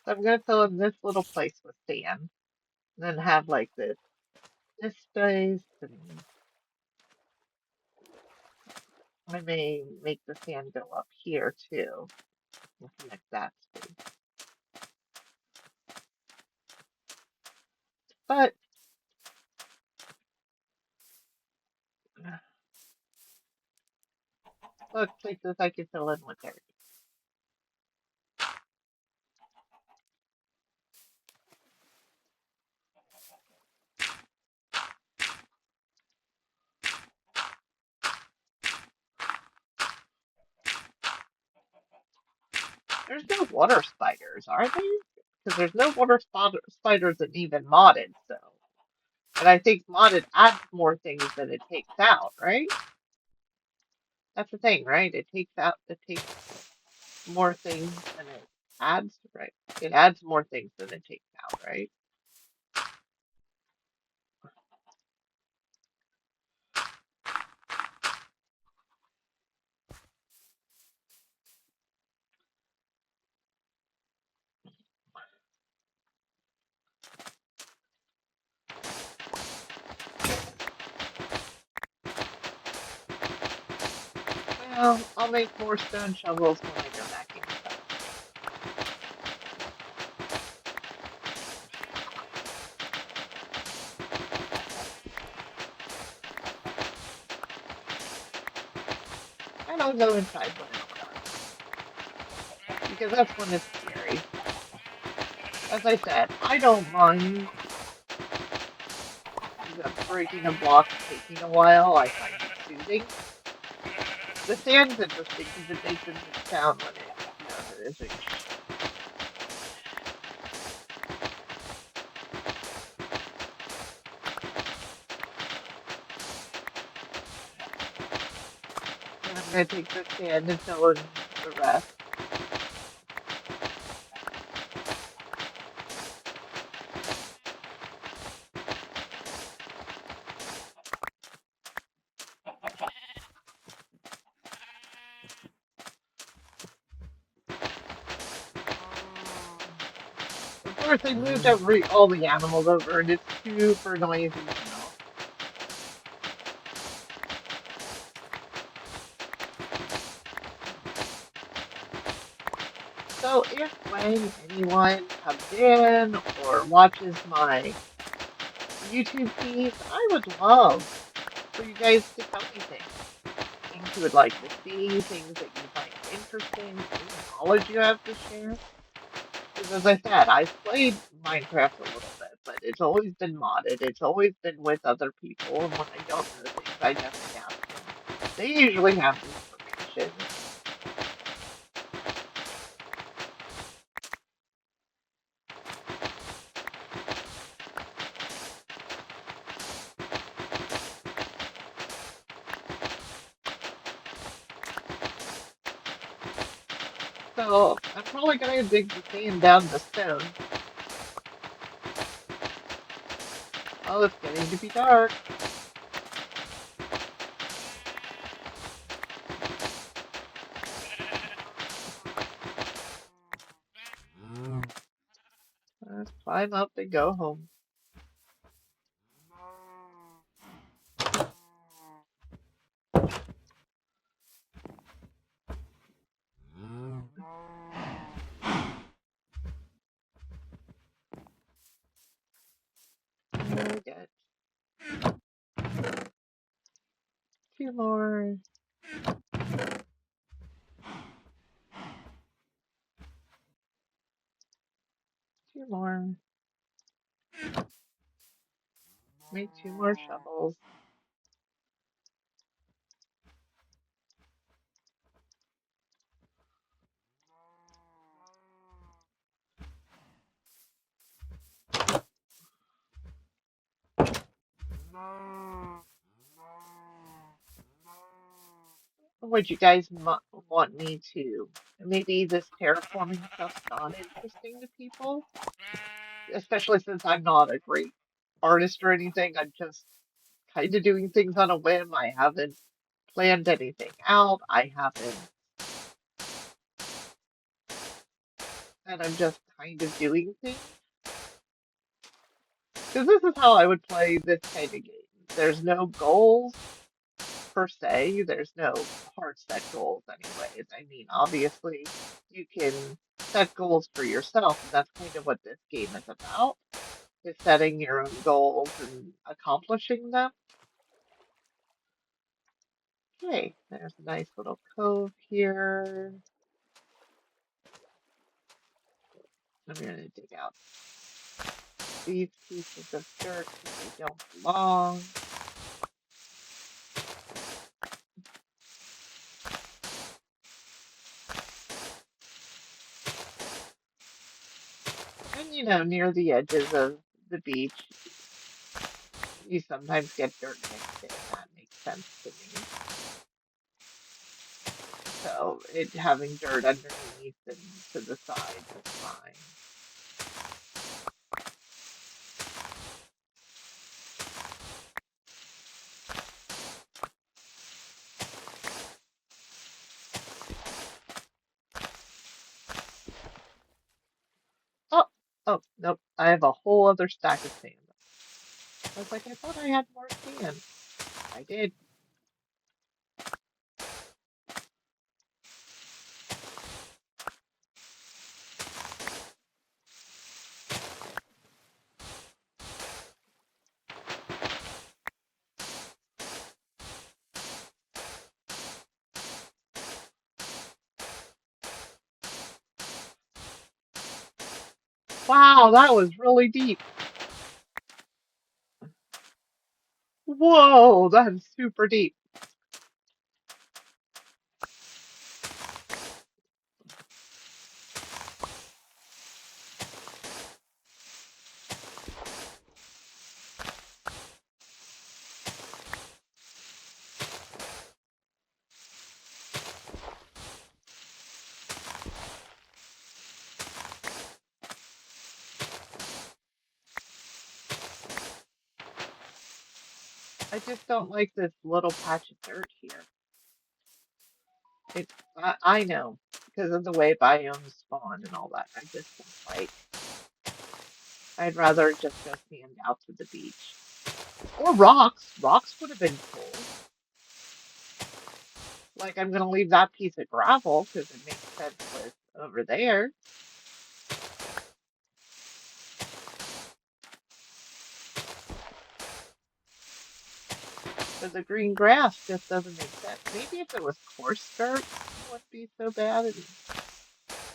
A: So I'm gonna fill in this little place with sand, and then have like this space, and I may make the sand go up here too, and connect that space. But look, places I can fill in with dirt. There's no water spiders, are there? Because there's no spiders that even modded, so. And I think modded adds more things than it takes out, right? That's the thing, right? It takes more things than it adds, right? It adds more things than it takes out, right? Well, I'll make more stone shovels when I go back inside. And I'll go inside when it's dark. Because that's when it's scary. As I said, I don't mind the breaking a block taking a while. I find it soothing. The sand's interesting because it makes a neat sound when it does it. It's like, and I'm going to take the sand and fill in the rest. course, they moved all the animals over, and it's super noisy now. So if when anyone comes in or watches my YouTube feeds, I would love for you guys to tell me things you would like to see, things that you find interesting, any knowledge you have to share. Because as I said, I've played Minecraft a little bit, but it's always been modded. It's always been with other people, and when I don't know things, I definitely ask them. They usually have the information. So I'm probably gonna dig the sand down to stone. Oh, it's getting to be dark. Let's climb up and go home. I get two more, two more. Make two more shovels. Would you guys want me to? Maybe this terraforming stuff's not interesting to people, especially since I'm not a great artist or anything. I'm just kind of doing things on a whim. I haven't planned anything out. I haven't, and I'm just kind of doing things. Because this is how I would play this kind of game. There's no goals per se. There's no hard set goals anyways. I mean, obviously you can set goals for yourself, and that's kind of what this game is about, is setting your own goals and accomplishing them. Okay, there's a nice little cove here. I'm gonna dig out these pieces of dirt because they don't belong. And near the edges of the beach, you sometimes get dirt mixed in. That makes sense to me. So it having dirt underneath and to the sides is fine. Oh, oh, nope. I have a whole other stack of sand. I was like, I thought I had more sand. I did. Wow, that was really deep. Whoa, that is super deep. I just don't like this little patch of dirt here. I know because of the way biomes spawn and all that. I just don't like. I'd rather just go stand out to the beach. Or rocks. Rocks would have been cool. Like, I'm going to leave that piece of gravel because it makes sense with over there. But the green grass just doesn't make sense. Maybe if it was coarse dirt, it wouldn't be so bad and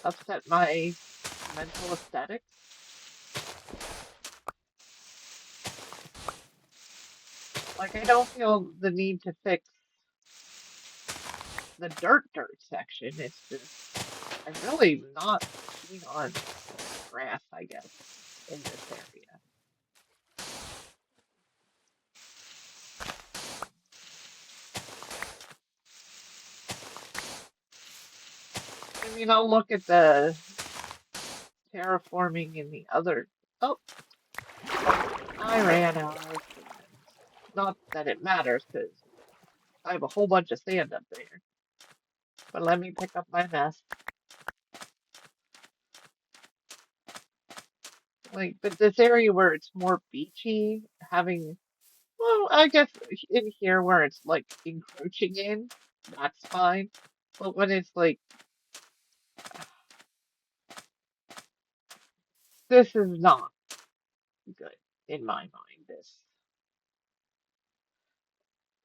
A: upset my mental aesthetics. Like, I don't feel the need to fix the dirt section. It's just, I'm really not keen on grass, I guess, in this area. I mean, I'll look at the terraforming in the other. Oh, I ran out of sand. Not that it matters, because I have a whole bunch of sand up there. But let me pick up my mess. Like, but this area where it's more beachy, having, well, I guess in here where it's like encroaching in, that's fine. But when it's like, this is not good in my mind. This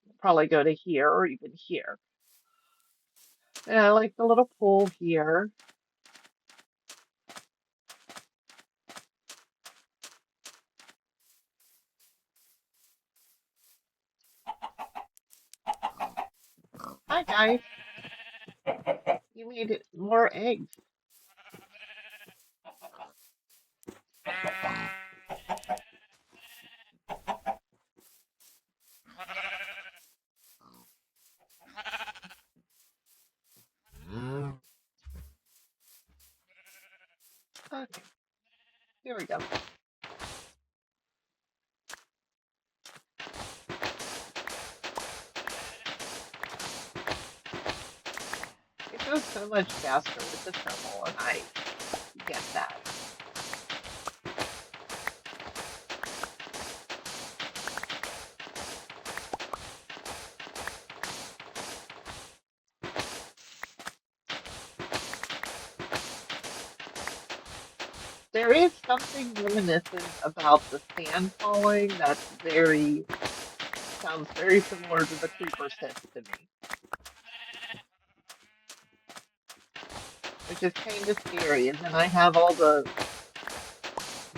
A: will probably go to here or even here. And I like the little pool here. Hi guys, you made it more eggs. Okay, here we go. It goes so much faster with the shovel, and I get that. There is something reminiscent about the sand falling that's very, sounds very similar to the creeper sense to me, which is kind of scary. And then I have all the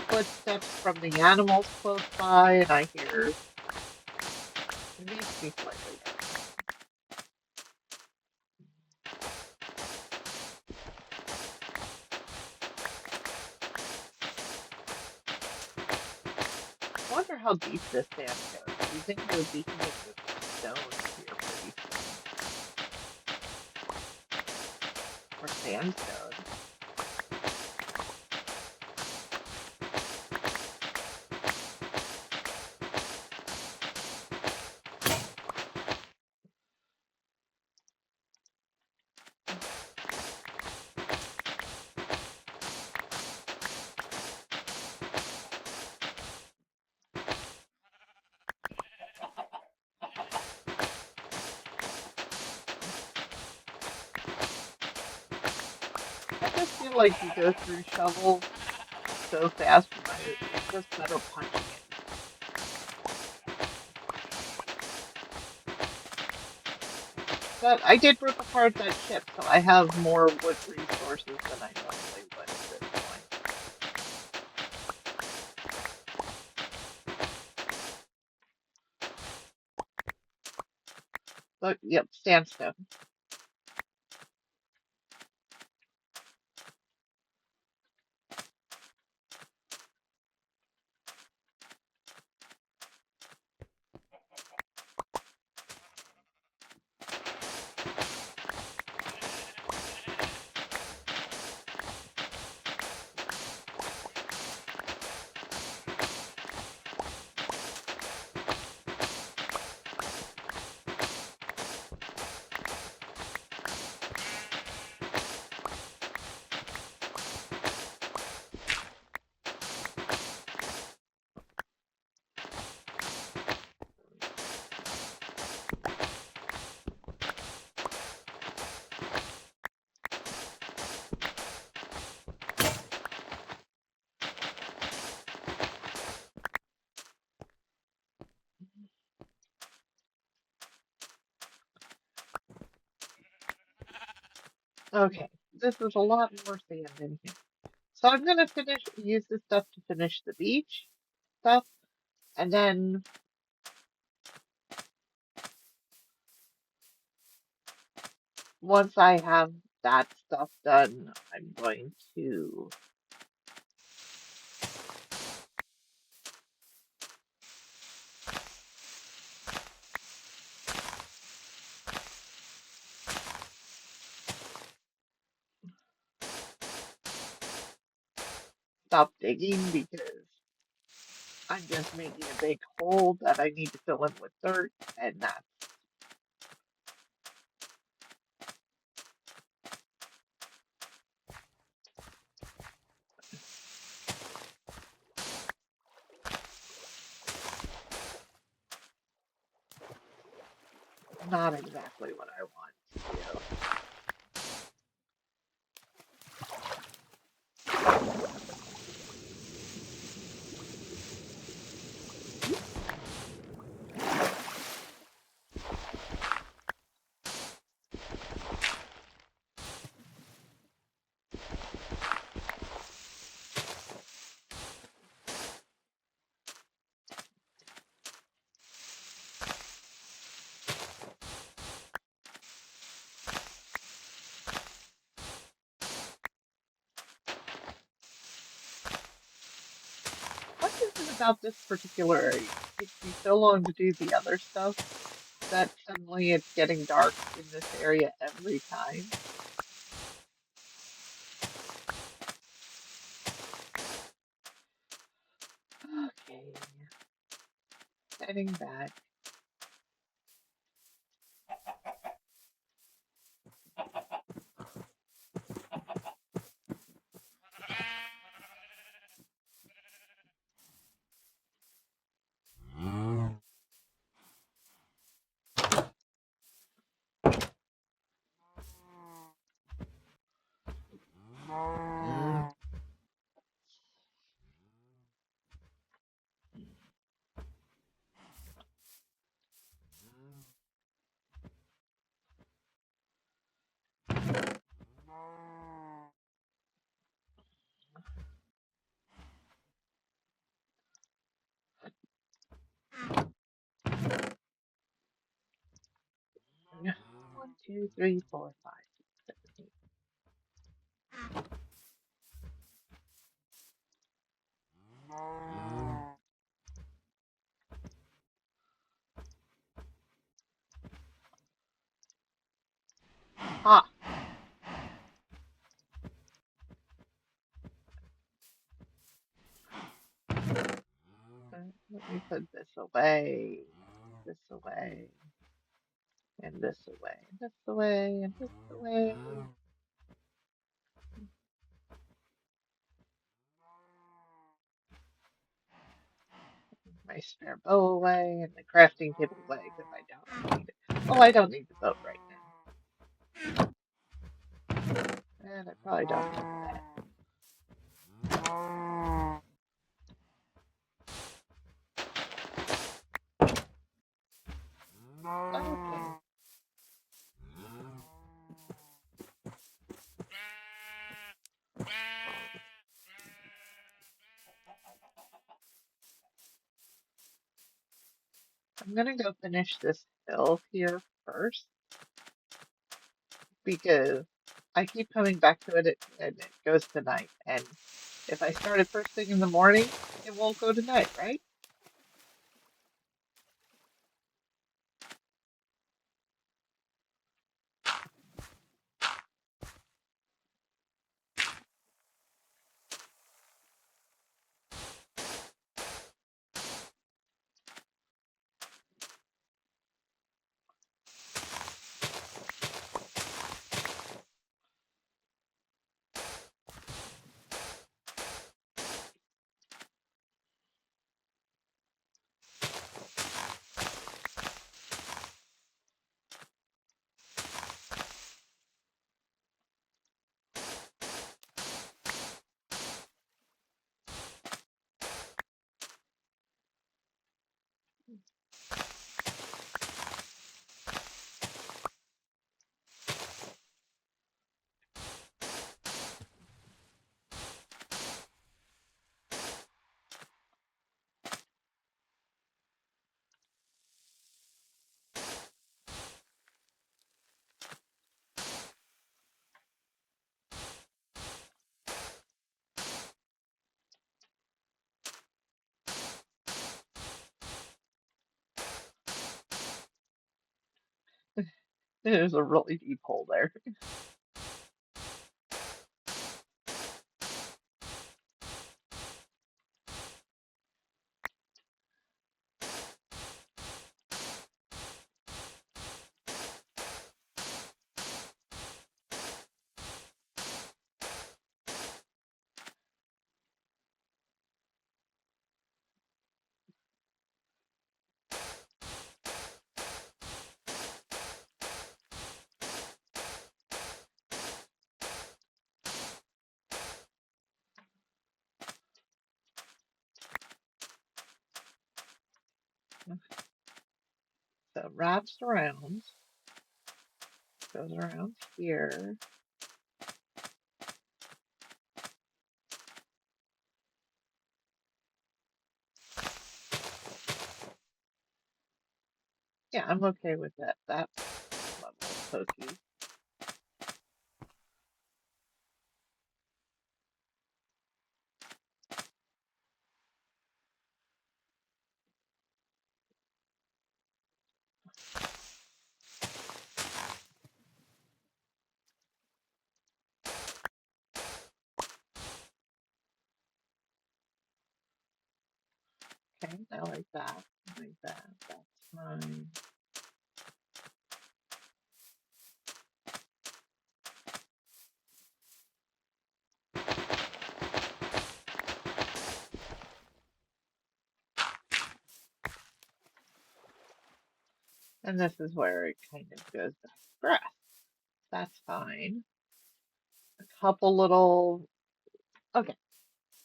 A: footsteps from the animals close by, and I hear, it makes me slightly nervous. I wonder how deep this sand goes. Do you think it would be hitting the stones here pretty soon? Or sandstone? I just feel like you go through shovels so fast, it's just better punching it. But I did rip apart that ship, so I have more wood resources than I normally would at this point. But yep, sandstone. Okay, this is a lot more sand in here. So I'm gonna use this stuff to finish the beach stuff, and then once I have that stuff done, I'm going to stop digging because I'm just making a big hole that I need to fill in with dirt, and that's not exactly what I want to do. What is it about this particular area? It takes me so long to do the other stuff that suddenly it's getting dark in this area every time. Okay, heading back. One, two, three, four, five, six, seven, eight. Ah, let me put this away, and this away, and this away, and this away. My spare bow away, and the crafting table away because I don't need it. Oh, I don't need the boat right now, and I probably don't need that. Okay, I'm gonna go finish this hill here first because I keep coming back to it and it goes to night. And if I start it first thing in the morning, it won't go to night, right? There's a really deep hole there. So it wraps around, goes around here. Yeah, I'm okay with that. That level of pokey. Okay, I like that. I like that. That's fine. And this is where it kind of goes back to grass. That's fine. A couple little. Okay,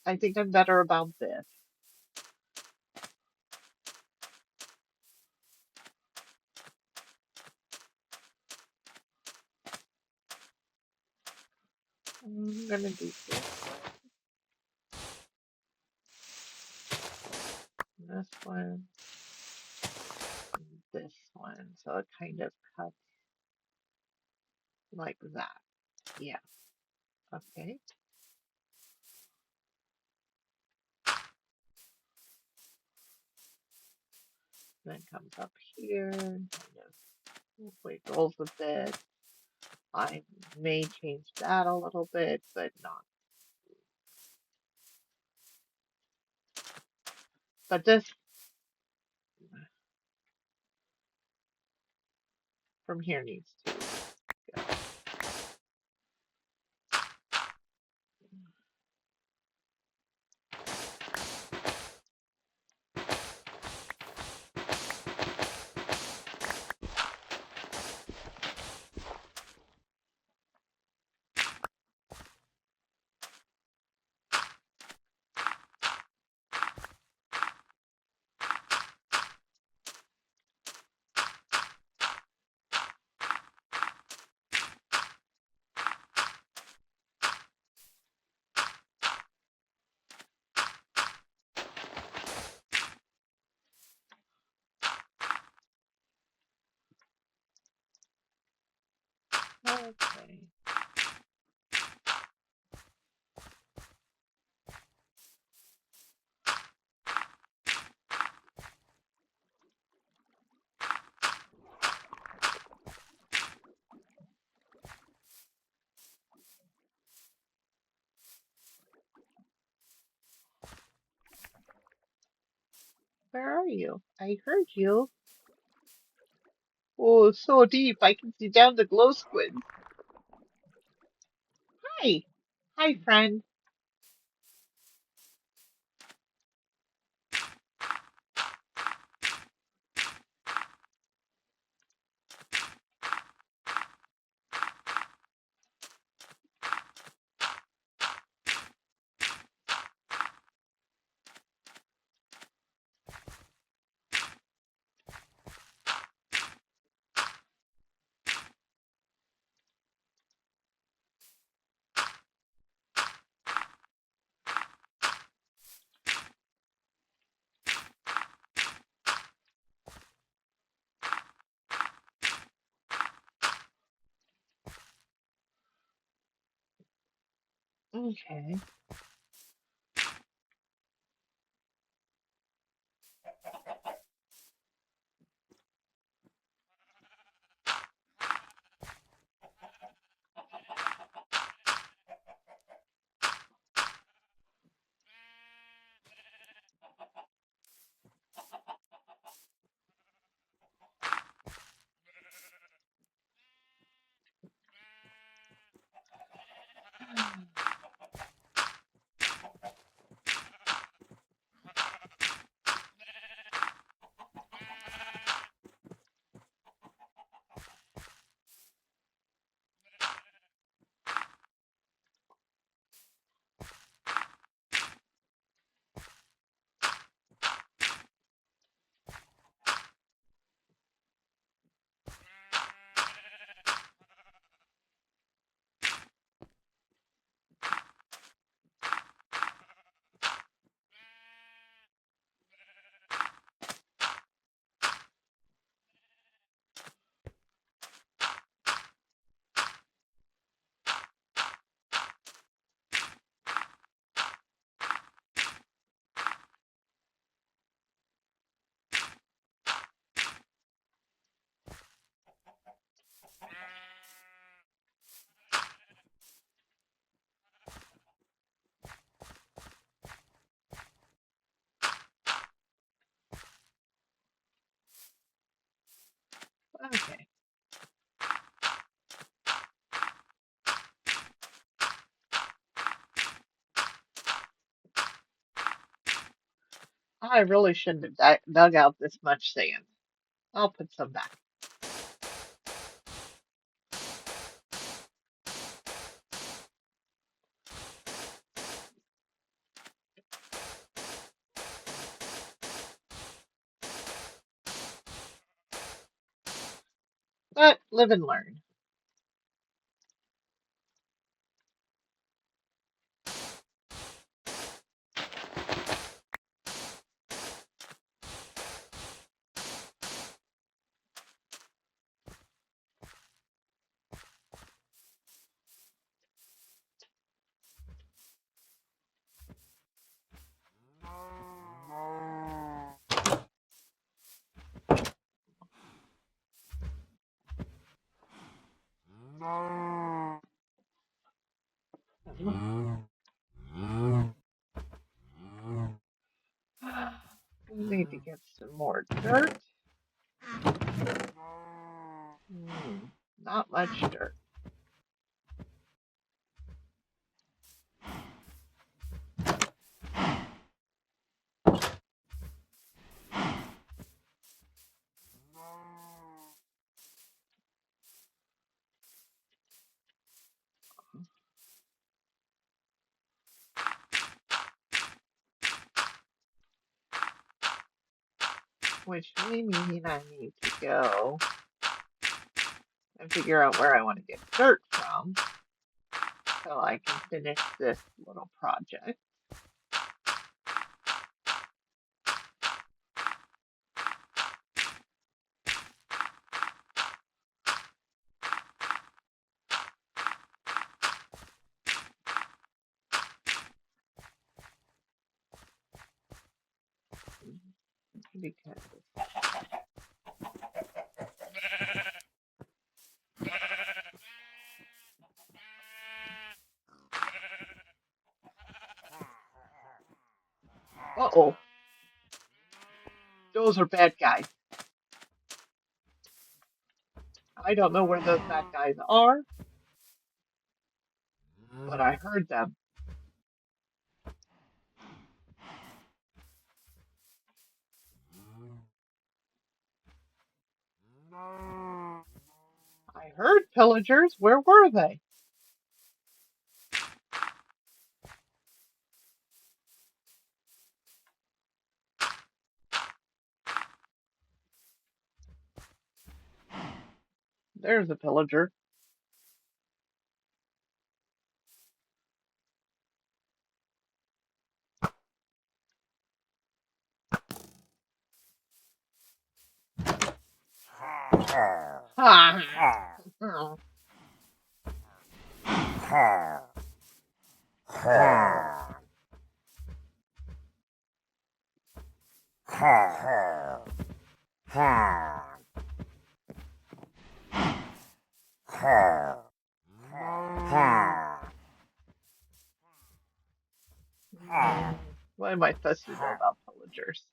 A: I think I'm better about this. I'm gonna do this one, and this one. So it kind of cuts like that. Yeah. Okay. Then comes up here, kind of wiggles a bit. I may change that a little bit, but not. But this from here needs to go. Okay. Where are you? I heard you. Oh, it's so deep. I can see down the glow squid. Hi. Hi, friend. Okay. I really shouldn't have dug out this much sand. I'll put some back. But live and learn. We need to get some more dirt. Not much dirt. Which may mean I need to go and figure out where I want to get dirt from so I can finish this little project. Because uh-oh, those are bad guys. I don't know where those bad guys are, but I heard them. I heard pillagers. Where were they? There's a pillager. Ha! What am I supposed to do about pillagers?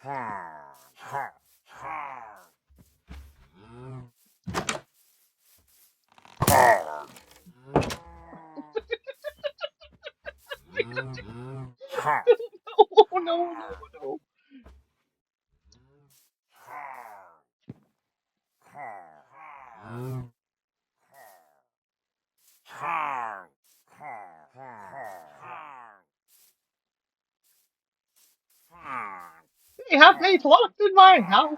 A: Oh, no, no, no. They have me locked in my house.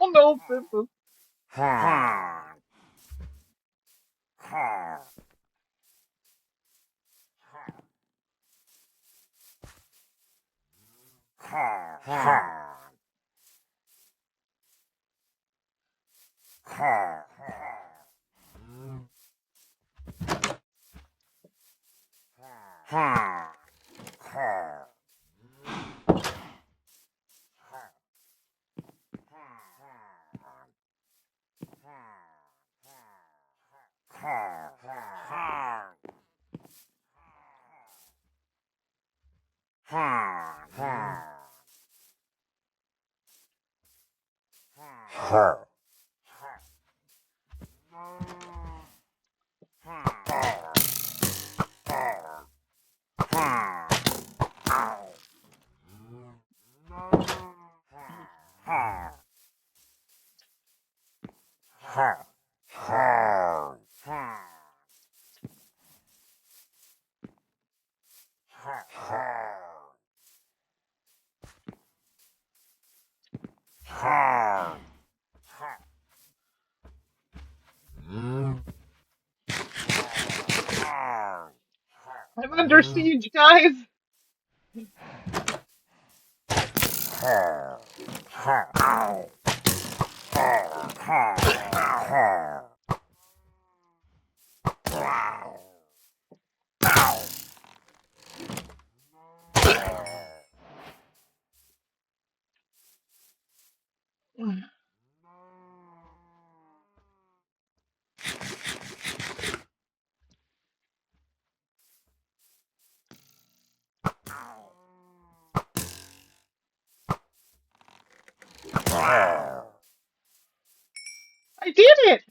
A: Oh, no, Princess. I'm under siege, guys. I did it.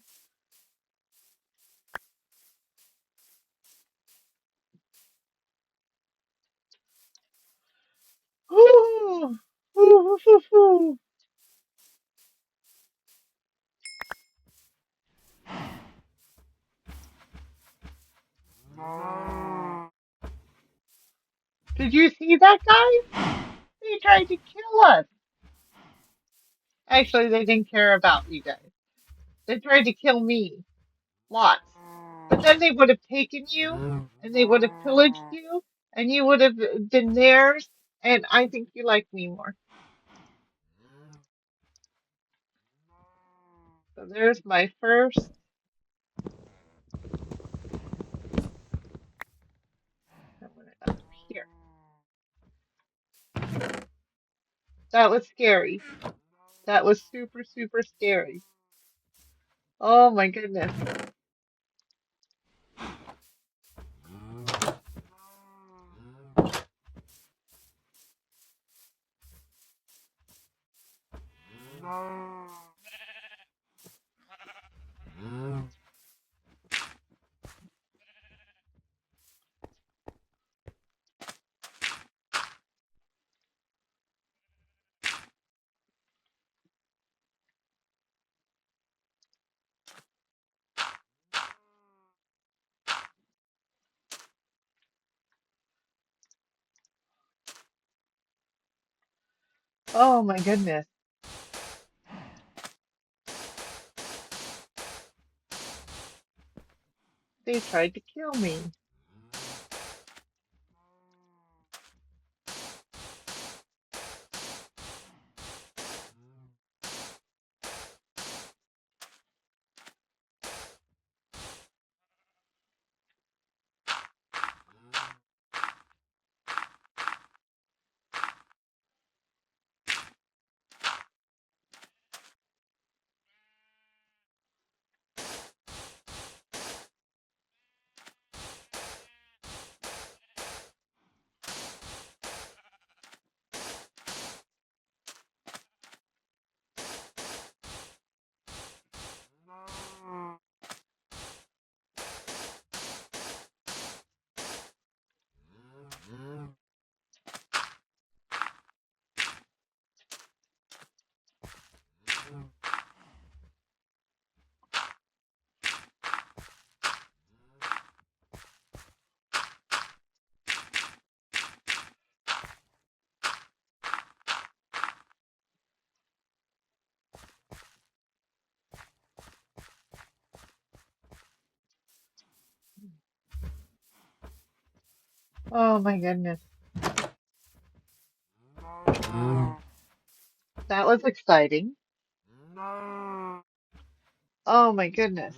A: Ooh. Ooh, ooh, ooh. Did you see that, guys? They tried to kill us. Actually, they didn't care about you guys. They tried to kill me. Lots. But then they would have taken you and they would have pillaged you and you would have been theirs. And I think you like me more. So there's my first. Here. That was scary. That was super, super scary. Oh my goodness. Oh my goodness. They tried to kill me. Oh my goodness. That was exciting. Oh my goodness.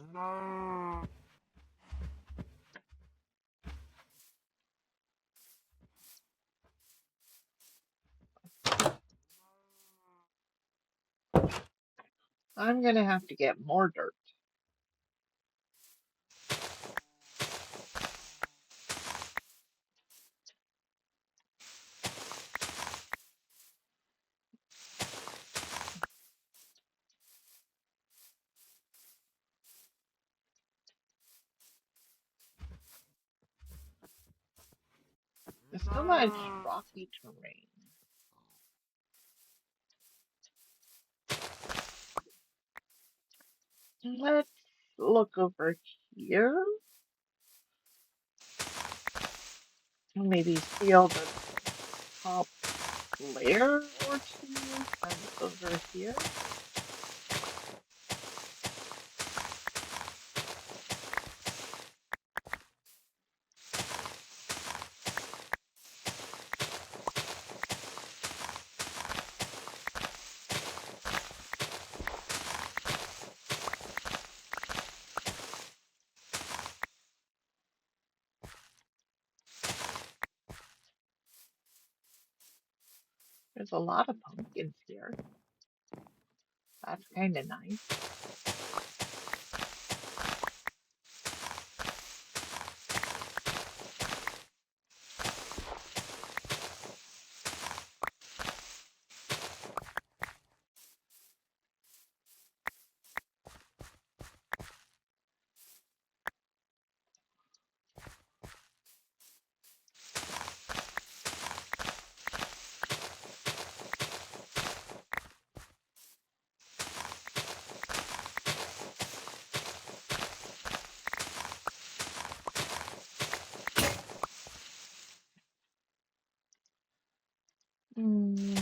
A: I'm gonna have to get more dirt. There's so much rocky terrain. Let's look over here. Maybe seal the top layer or two from over here. There's a lot of pumpkins here. That's kind of nice. Mm,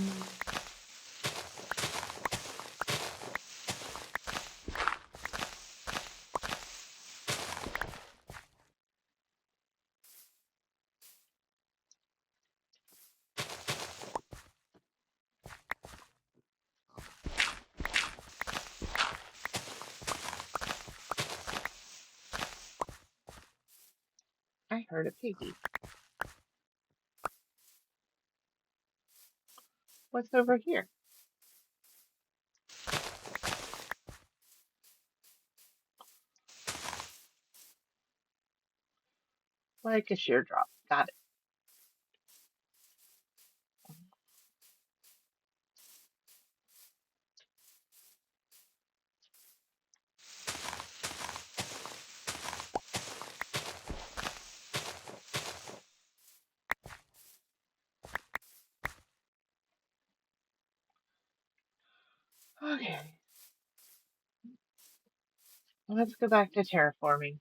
A: I heard a piggy. What's over here? Like a shear drop. Got it. Okay, let's go back to terraforming.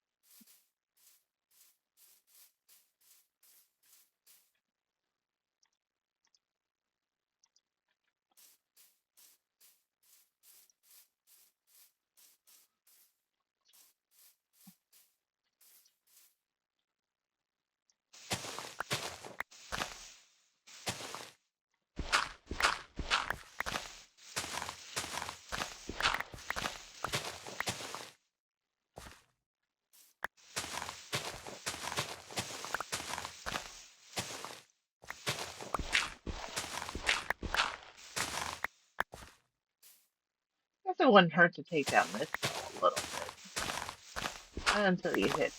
A: Also wouldn't hurt to take down this hill a little bit until you hit,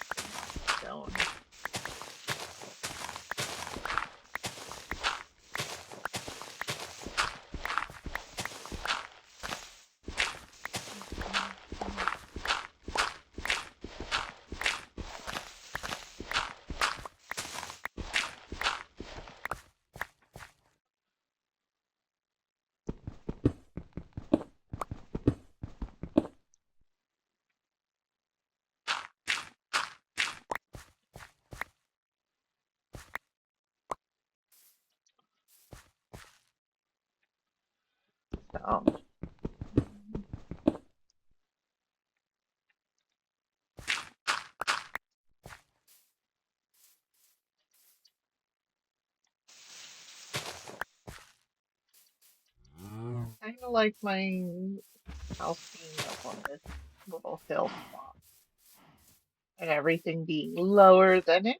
A: stone. So, kind of like my house being up on this little hill spot and everything being lower than it.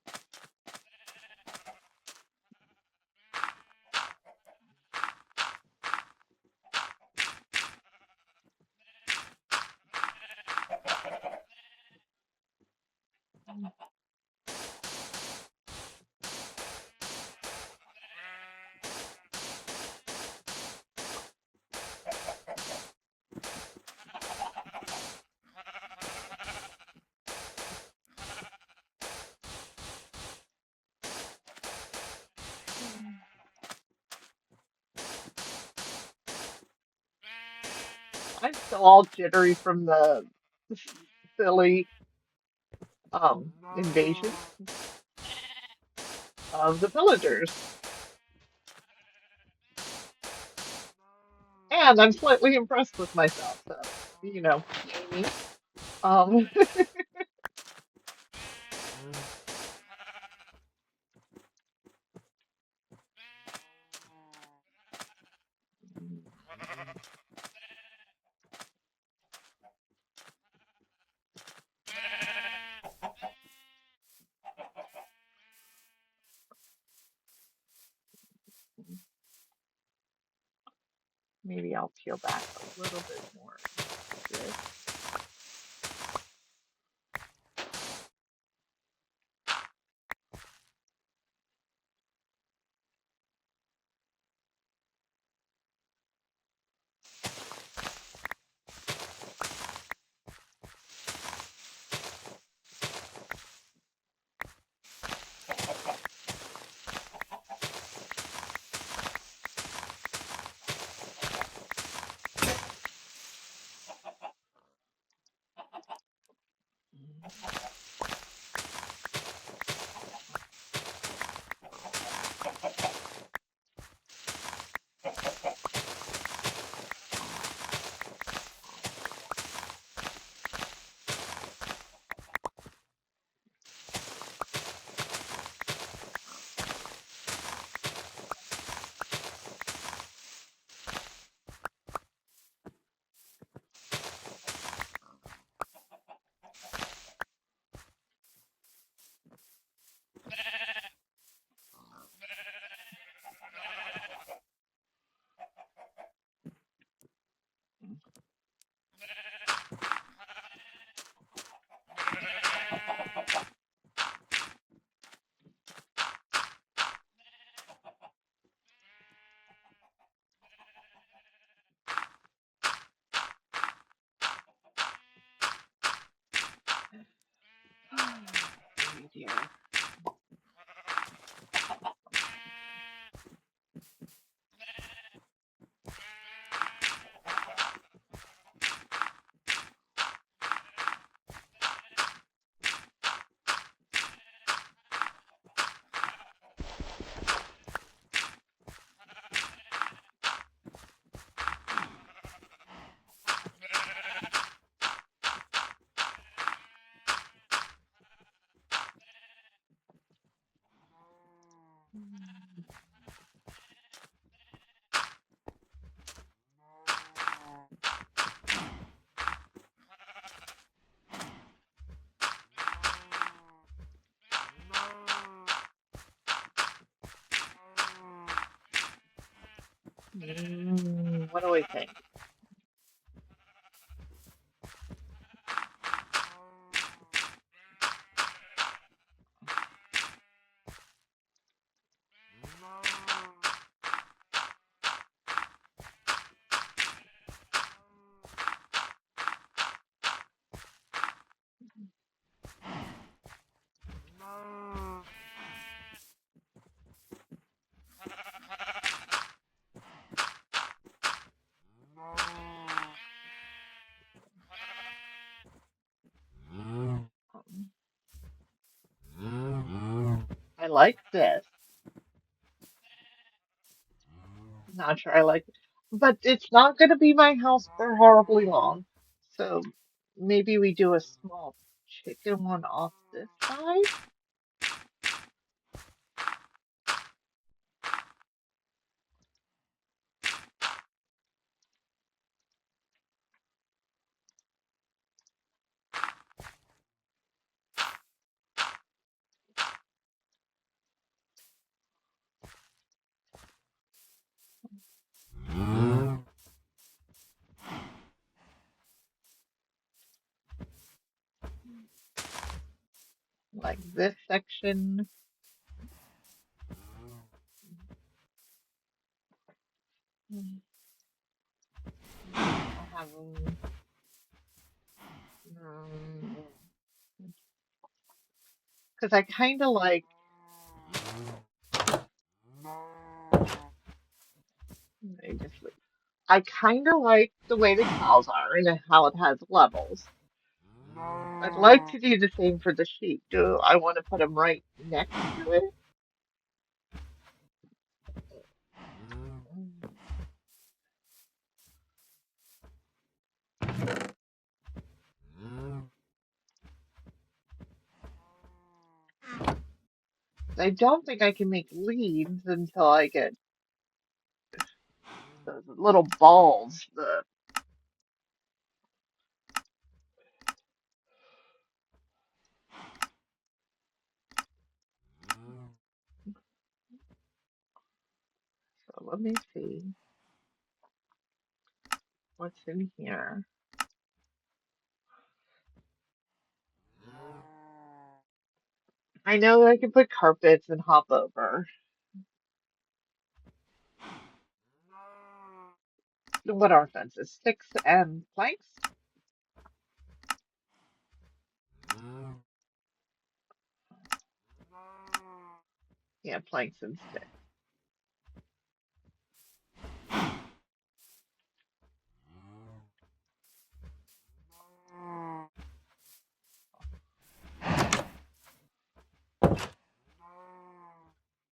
A: I'm still all jittery from the silly invasion of the villagers. And I'm slightly impressed with myself, so yay me. Um, maybe I'll peel back a little bit more of this. Oh dear. What do I think? like this. Not sure I like it. But it's not going to be my house for horribly long. So maybe we do a small chicken one off this side, like this section. I'll have them, because I kind of like, I just, I kind of like the way the cows are and how it has levels. I'd like to do the same for the sheep. Do I want to put them right next to it? I don't think I can make leads until I get those little balls. So let me see what's in here. I know I can put carpets and hop over. What are fences? Sticks and planks? Yeah, planks and sticks.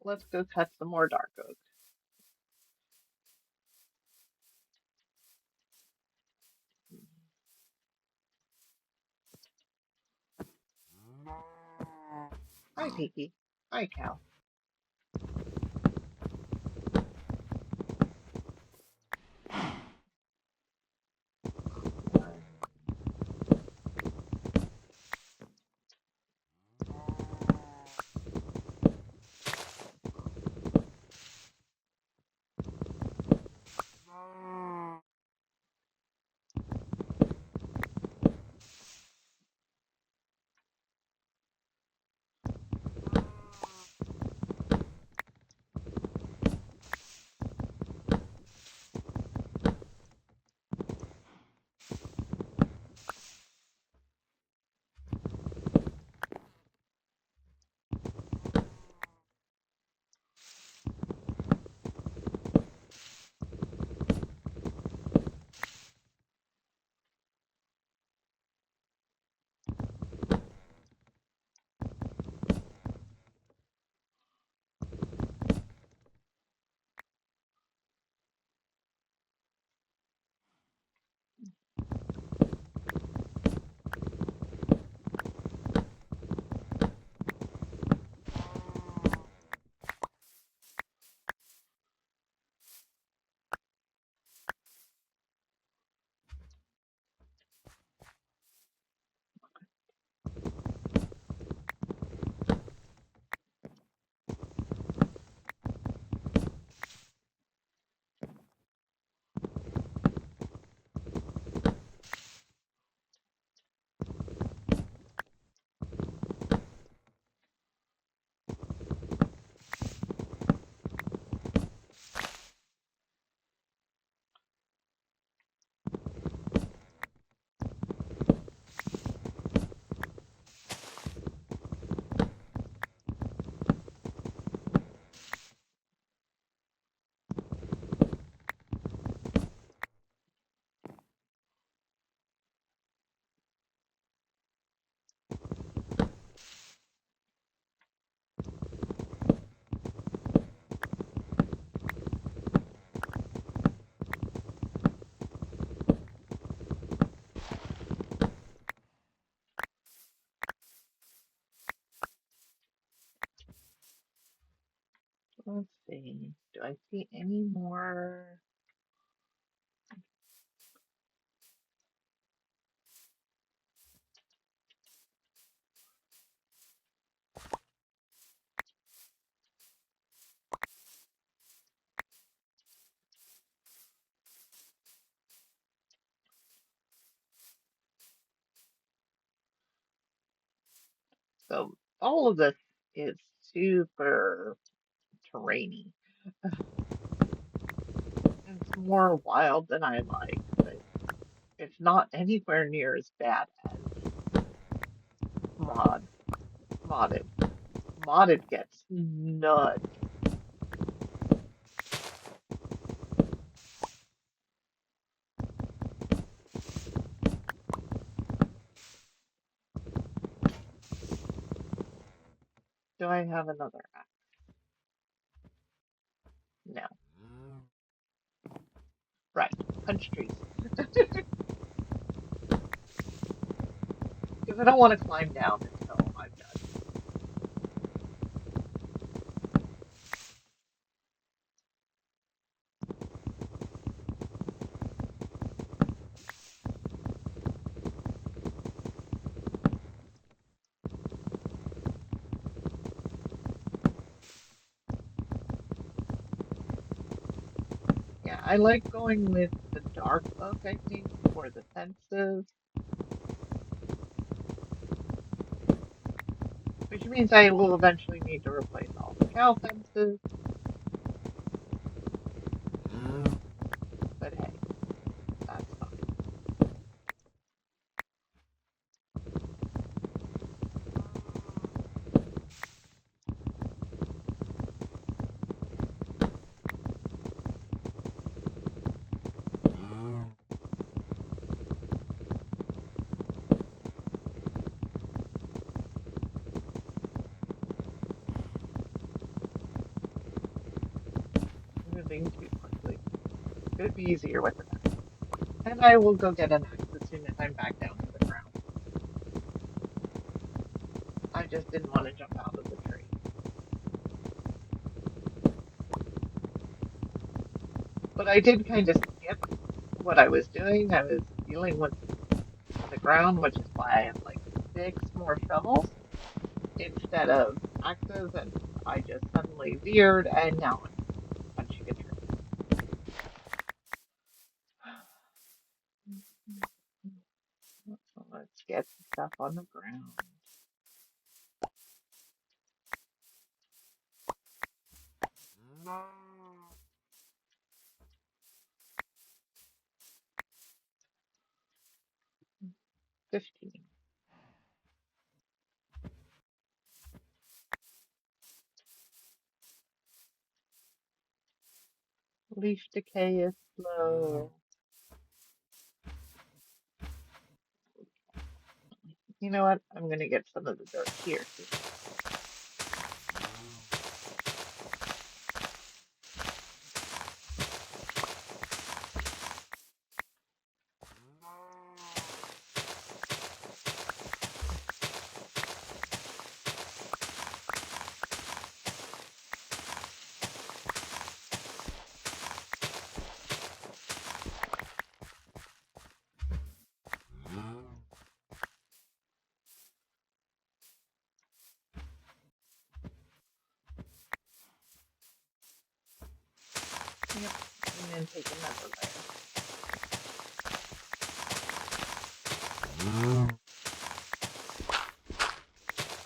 A: Let's go cut some more dark oak. Hi, Tiki. Hi, cow. I see any more? So all of this is super terrainy. It's more wild than I like, but it's not anywhere near as bad as mod modded. Modded gets nuts. Do I have another app? No. Right. Punch trees. Because I don't want to climb down until I'm done. Yeah, I like going with the dark oak, I think, for the fences, which means I will eventually need to replace all the cow fences. But hey, that's fine. Moving too quickly. It'd be easier with an axe. And I will go get an axe as soon as I'm back down to the ground. I just didn't want to jump out of the tree. But I did kind of skip what I was doing. I was dealing with the ground, which is why I have like 6 more shovels instead of axes, and I just suddenly veered, and now I'm punching a tree. So let's get the stuff on the ground. No. 15. Leaf decay is slow. You know what? I'm gonna get some of the dirt here too. Yep, and then take another layer.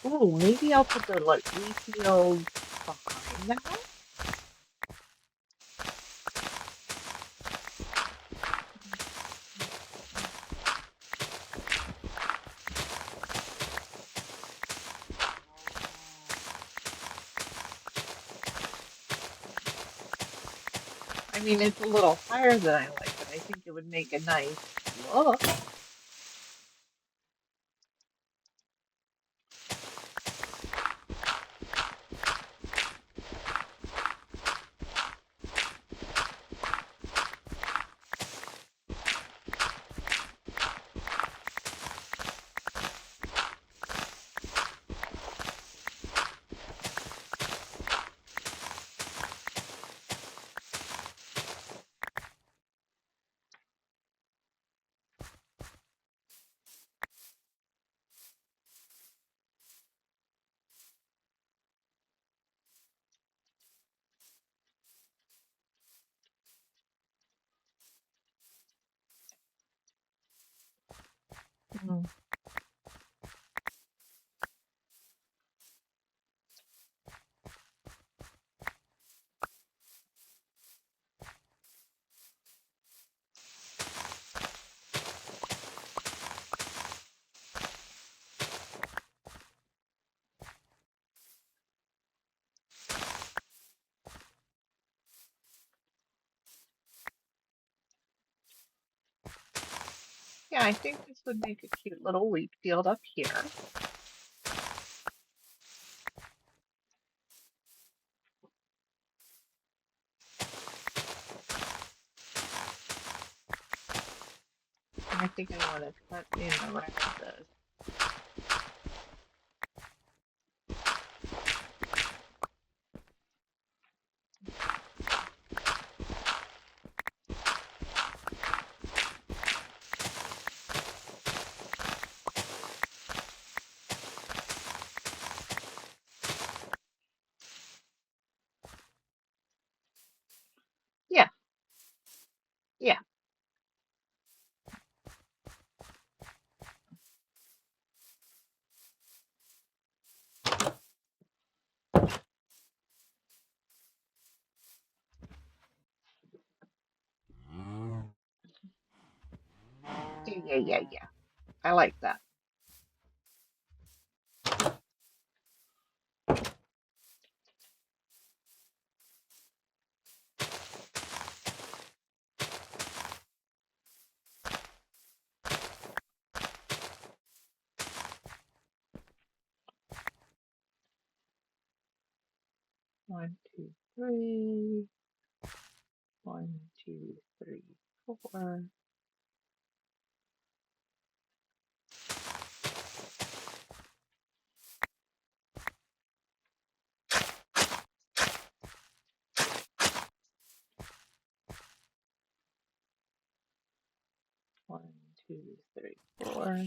A: Oh, maybe I'll put the like wheat fields behind the house. I mean, it's a little higher than I like, but I think it would make a nice look. Mm. Yeah, I think this would make a cute little wheat field up here. And I think I want to cut in around this. Yeah, yeah. Yeah, yeah, yeah, yeah. I like that. 1, 2, 3. 1, 2, 3, 4. 1, 2, 3, 4.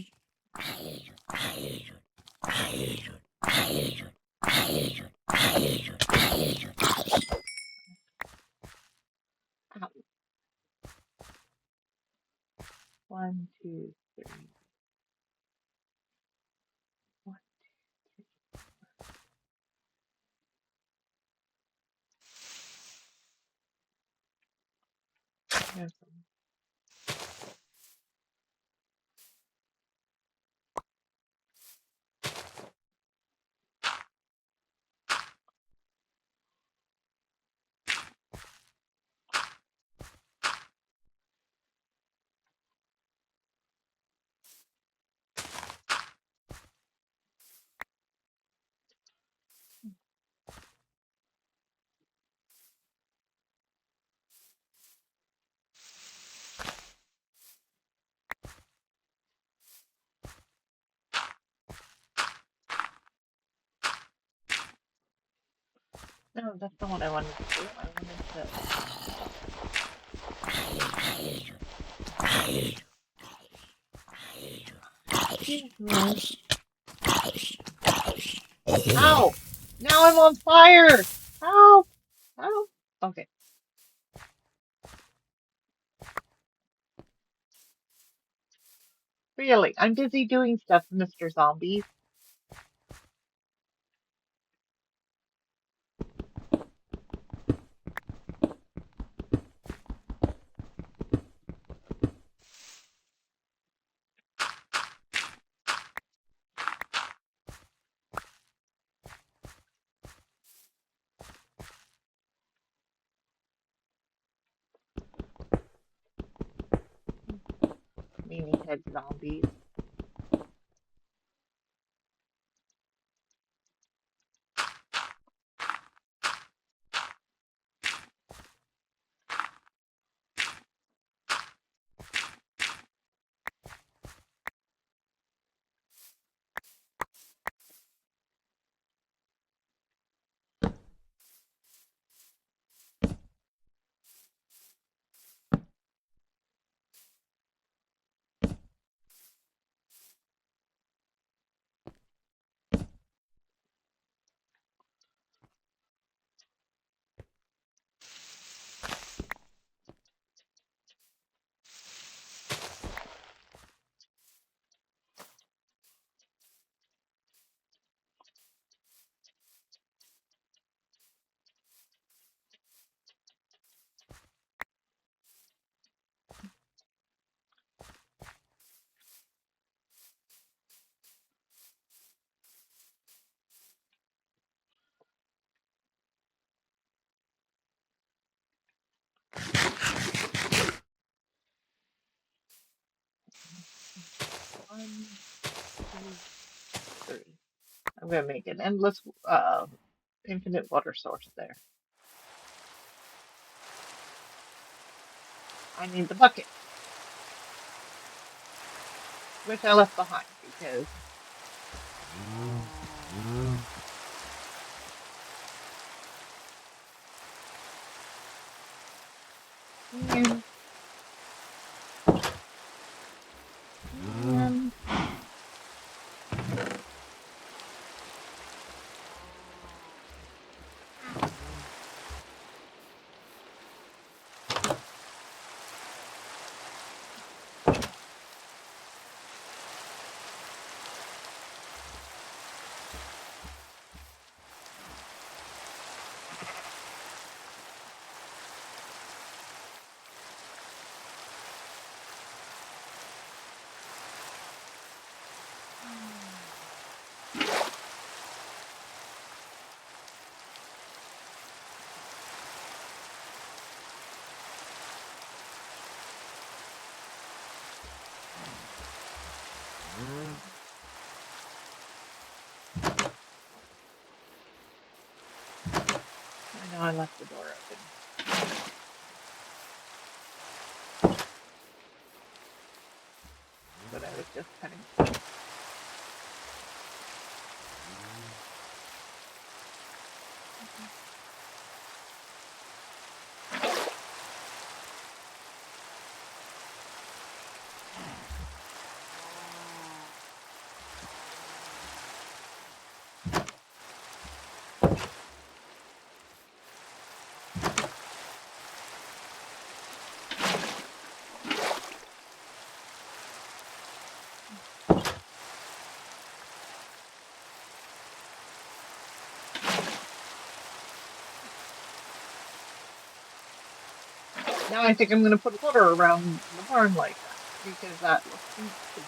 A: Out. 1, 2, 3. 1, 2, 3. No, that's not what I wanted to do. I wanted to. Excuse me. Ow! Now I'm on fire! Help! Help! Okay, really. I'm busy doing stuff, Mr. Zombies. Meanie head zombies. One, two, three. I'm gonna make an endless, infinite water source there. I need the bucket, which I left behind because and, and I know I left the door open, but I was just cutting. Now I think I'm gonna put water around the barn like that because that looks neat to me.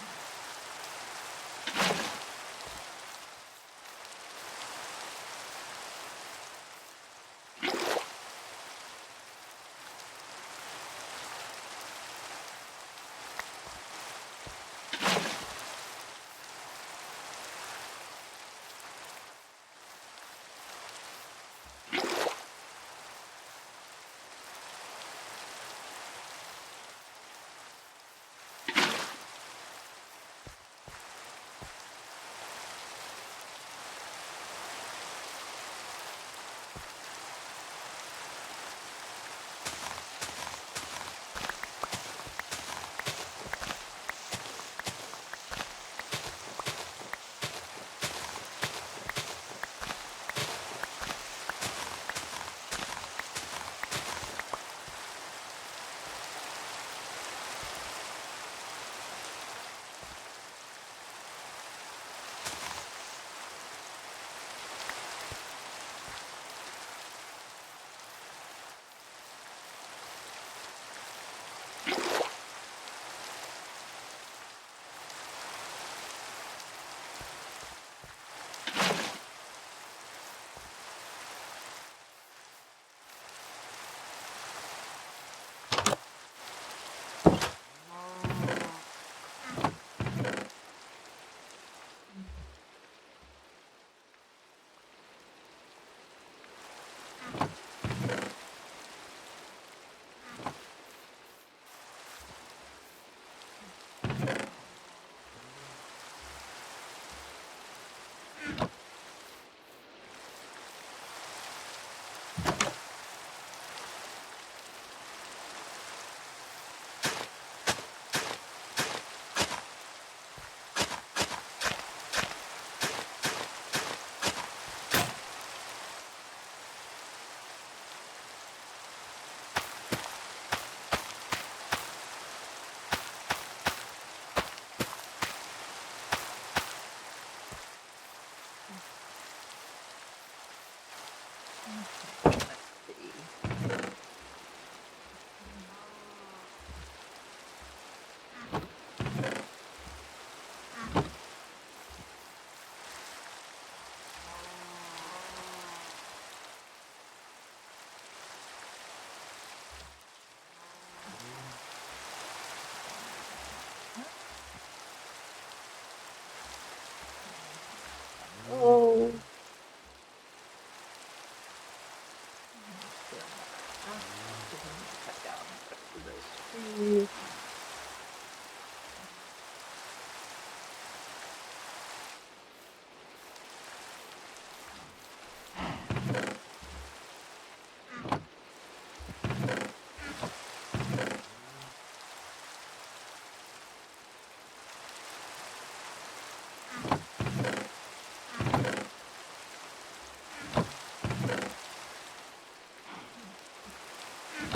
A: trees.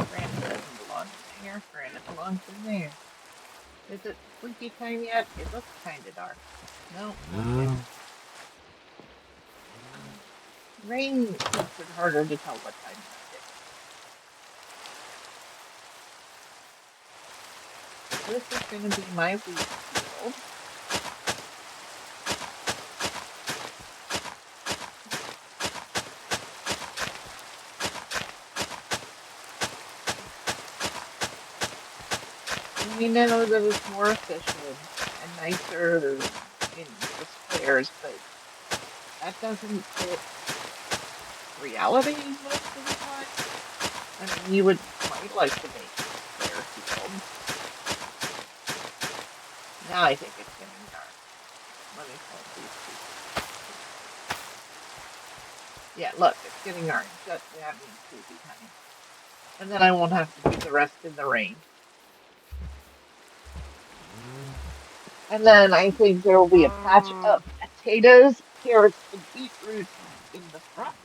A: Granite doesn't belong in there. Granite belongs in there. Is it sleepy time yet? It looks kind of dark. No, not yet. Rain makes it harder to tell what time night it is. This is going to be my wheat field. I know that it's more efficient and nicer in the squares, but that doesn't fit reality most of the time. I mean, you might like to make a square field. Now I think it's getting dark. Let me plant these two. Yeah, look, it's getting orange. That means sleepy time. And then I won't have to do the rest in the rain. And then I think there will be a patch of potatoes, carrots, and beetroot in the front.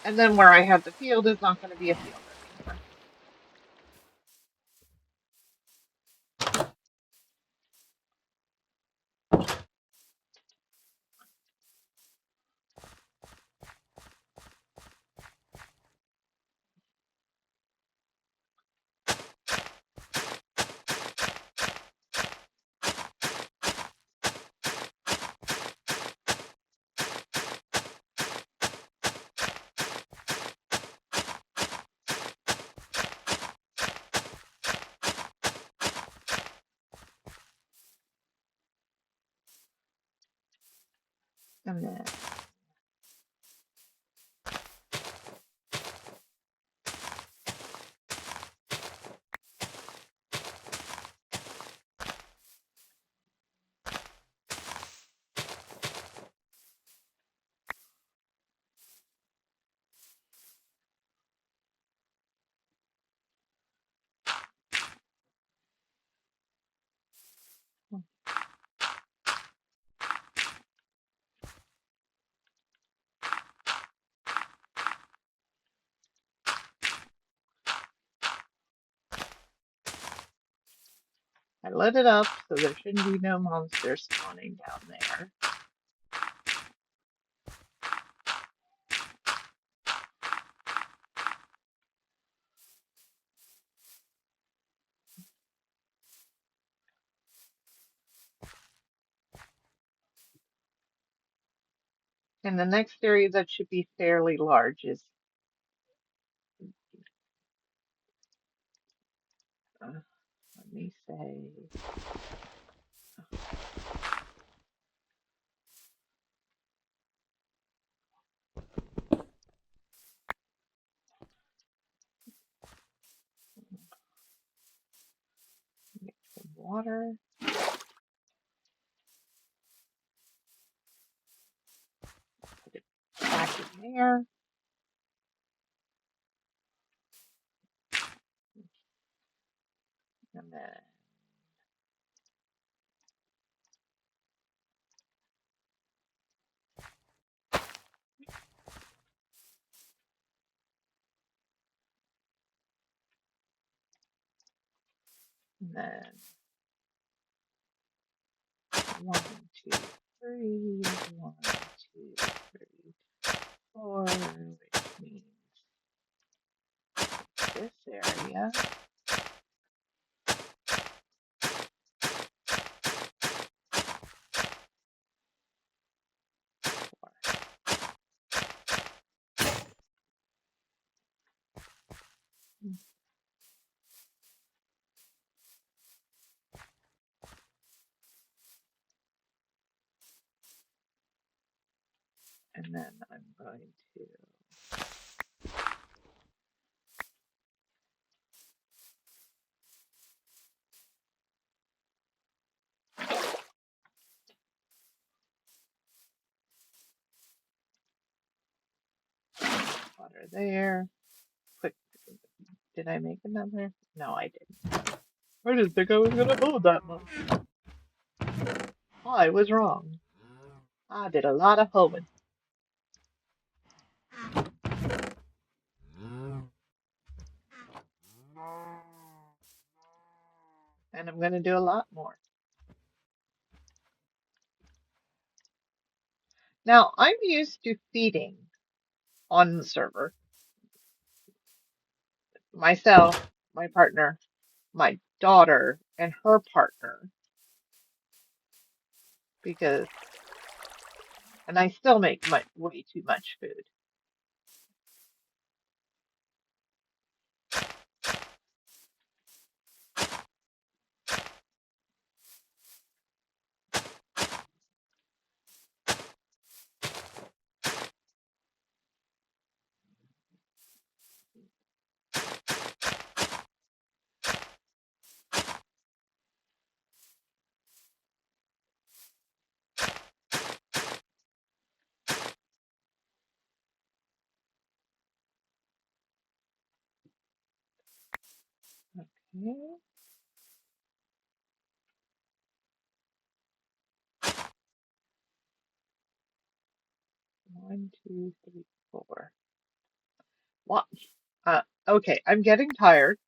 A: And then where I have the field is not going to be a field anymore. And then I lit it up so there shouldn't be no monsters spawning down there. And the next area that should be fairly large is, let me say, get some water. Put it back in there. And then 1, 2, 3, 1, 2, 3, 4, which means this area. And then I'm going to water there. Put, did I make another? No, I didn't. I didn't think I was gonna hold that much. I was wrong. I did a lot of hoeing, and I'm gonna do a lot more. Now, I'm used to feeding on the server myself, my partner, my daughter, and her partner because, and I still make way too much food. Okay, 1, 2, 3, 4. What? Okay, I'm getting tired,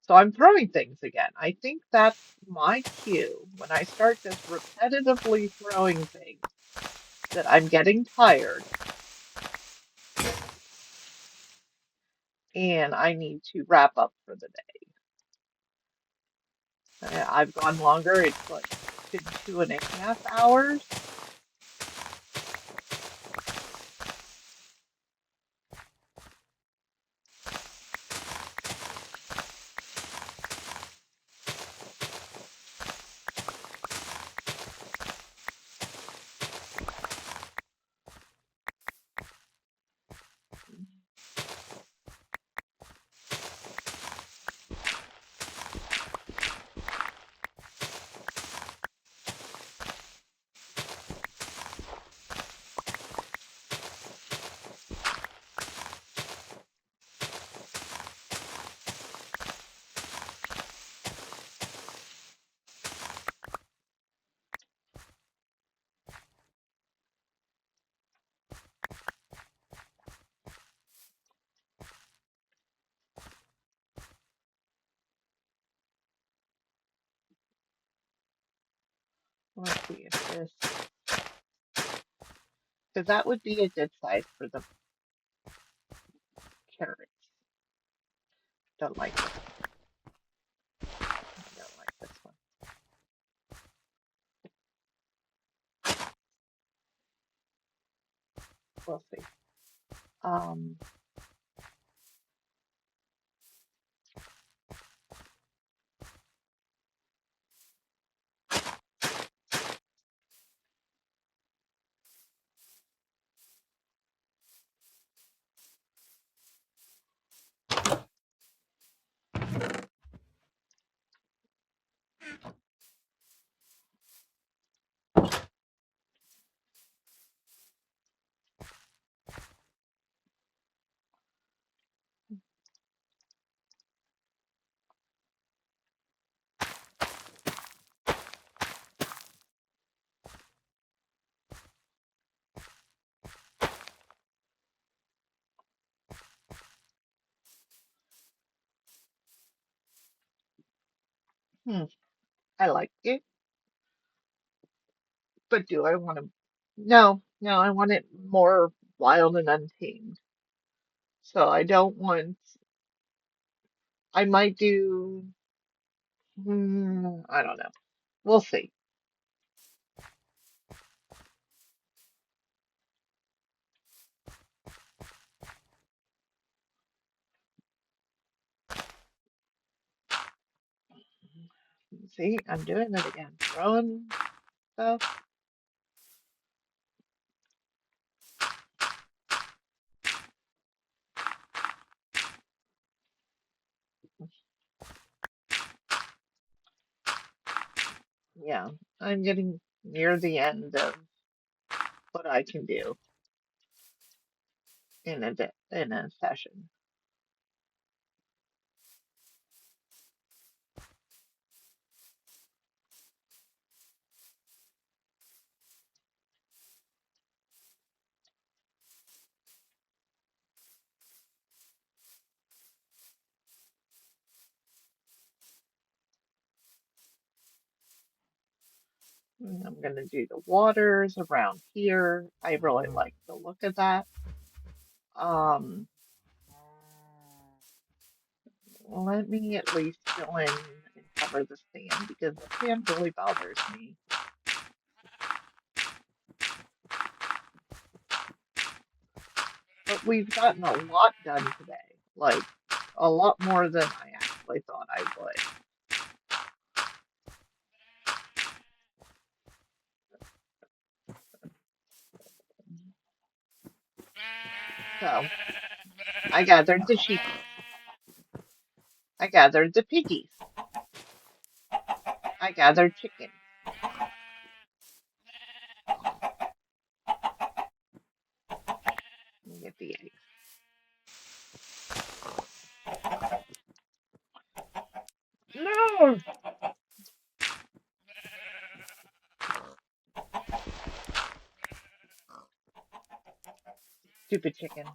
A: so I'm throwing things again. I think that's my cue when I start just repetitively throwing things that I'm getting tired and I need to wrap up for the day. I've gone longer. It's like been 2.5 hours. Let's see if this, because that would be a good size for the carrots. Don't like this one. I don't like this one. We'll see. Um, hmm, I like it, but do I want to? No, no, I want it more wild and untamed. So I don't want, I might do, I don't know. We'll see. See, I'm doing it again. Throwing stuff. Yeah, I'm getting near the end of what I can do. in a session. And I'm going to do the waters around here. I really like the look of that. Um, Let me at least go in and cover the sand because the sand really bothers me. But we've gotten a lot done today, like a lot more than I actually thought I would. So I gathered the sheep. I gathered the piggies. I gathered chickens. Let me get the eggs. No! Stupid chickens.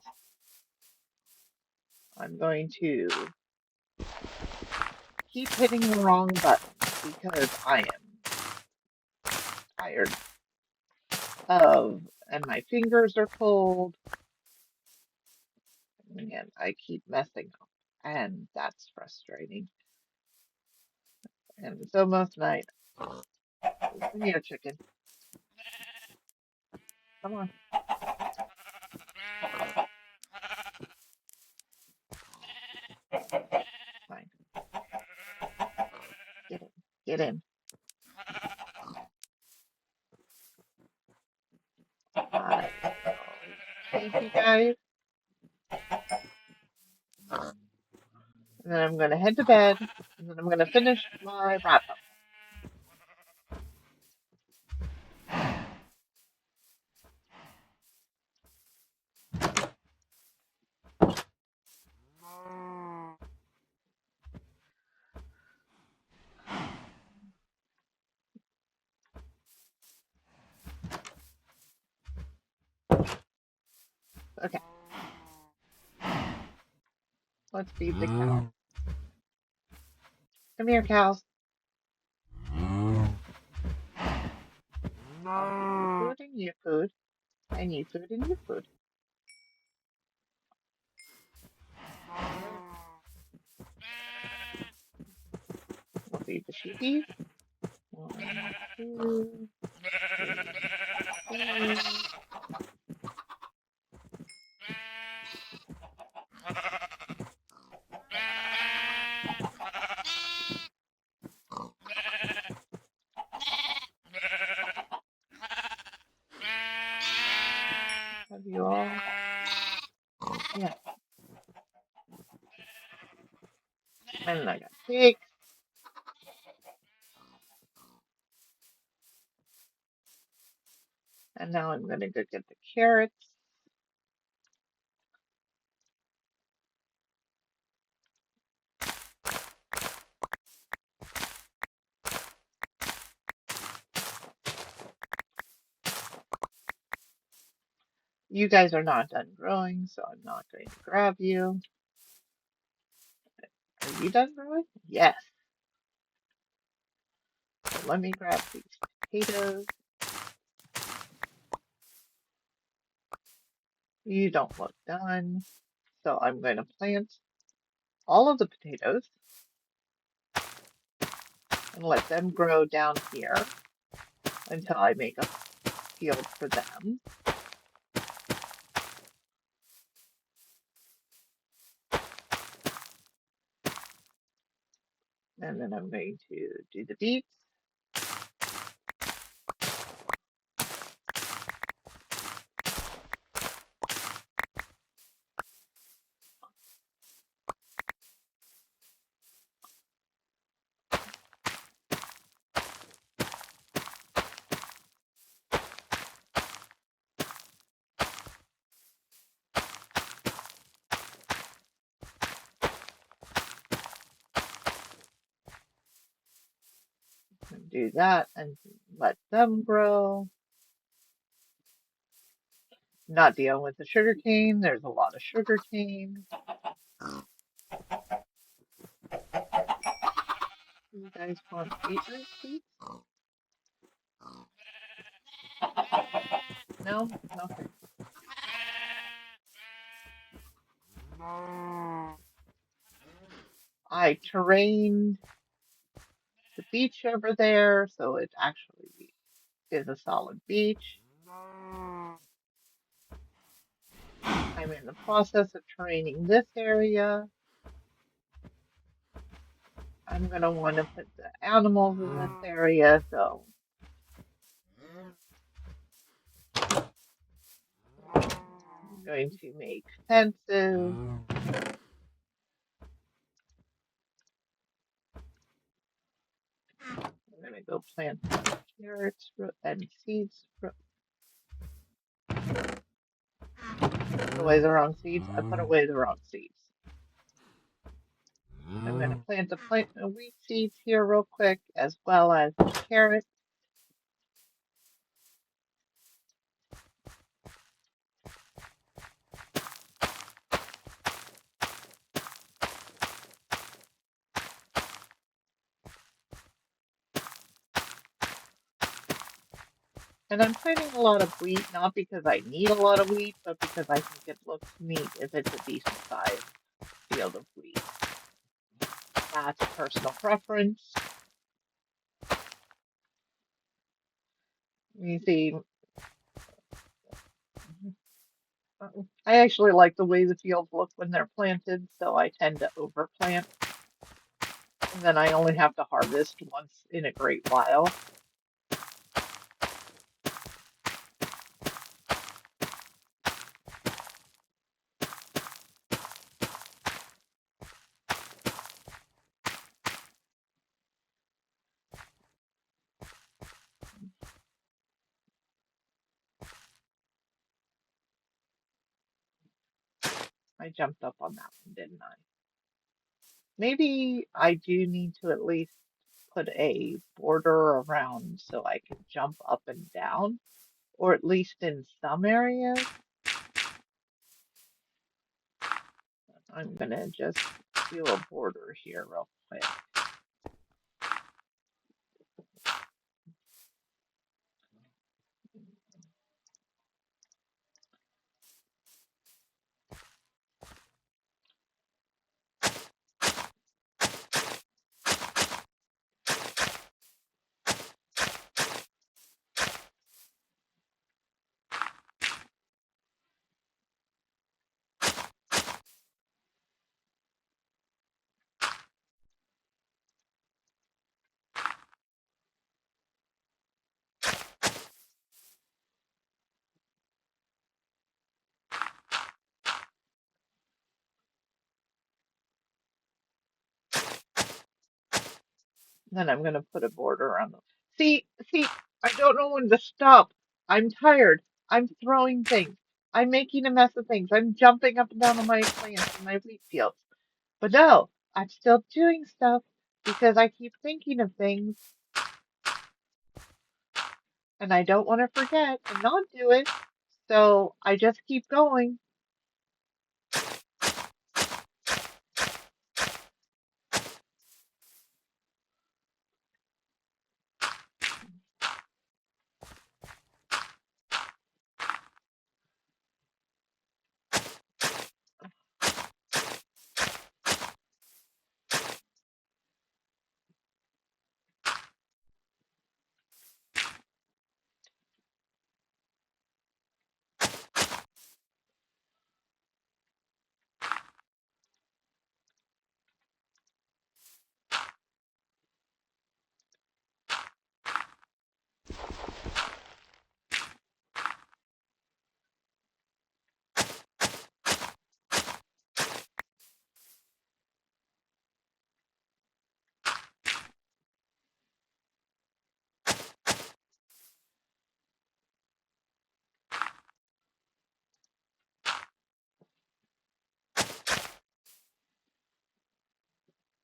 A: I'm going to keep hitting the wrong buttons because I am tired of, and my fingers are cold, and I keep messing up, and that's frustrating. And it's almost night. Come here, chicken. Come on. Fine. Get in. Get in. I thank you guys. And then I'm going to head to bed, and then I'm going to finish my wrap up. Okay, let's feed the cow. Come here, cows. Food and you food. I need food and you food. We'll feed the sheepies. 1, 2, 3, 4. Have you all? Yeah. And then I got pigs. And now I'm going to go get the carrots. You guys are not done growing, so I'm not going to grab you. Are you done growing? Yes. So let me grab these potatoes. You don't look done. So I'm going to plant all of the potatoes and let them grow down here until I make a field for them. And then I'm going to do the beets. And do that and let them grow. Not dealing with the sugar cane. There's a lot of sugar cane. You guys want to eat my sweets? No? Okay. I terrained the beach over there, so it actually is a solid beach. I'm in the process of terraining this area. I'm going to want to put the animals in this area, so I'm going to make fences. I'm going to go plant carrots and seeds. Put away the wrong seeds. I put away the wrong seeds. I'm going to plant the wheat seeds here real quick, as well as the carrots. And I'm planting a lot of wheat, not because I need a lot of wheat, but because I think it looks neat if it's a decent sized field of wheat. That's personal preference. You see, I actually like the way the fields look when they're planted, so I tend to overplant. And then I only have to harvest once in a great while. I jumped up on that one, didn't I? Maybe I do need to at least put a border around so I can jump up and down, or at least in some areas. I'm gonna just do a border here real quick. Then I'm gonna put a border around them. See, I don't know when to stop. I'm tired. I'm throwing things. I'm making a mess of things. I'm jumping up and down on my plants in my wheat fields. But no, I'm still doing stuff because I keep thinking of things and I don't want to forget and not do it. So I just keep going.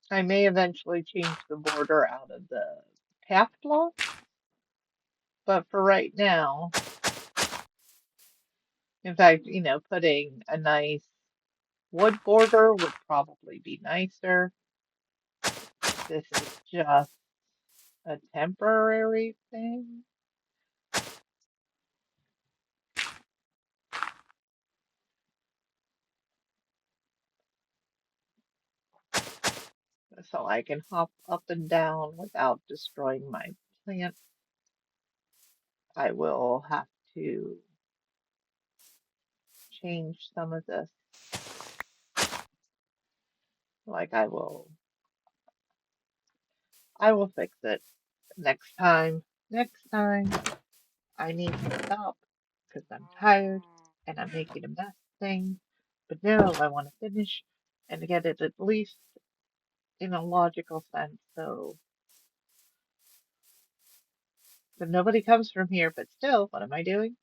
A: I may eventually change the border out of the path blocks, but for right now, in fact, putting a nice wood border would probably be nicer. This is just a temporary thing. So I can hop up and down without destroying my plant. I will have to change some of this. Like I will fix it next time. Next time I need to stop because I'm tired and I'm making a mess of things. But no, I want to finish and get it at least in a logical sense so nobody comes from here. But still, what am I doing?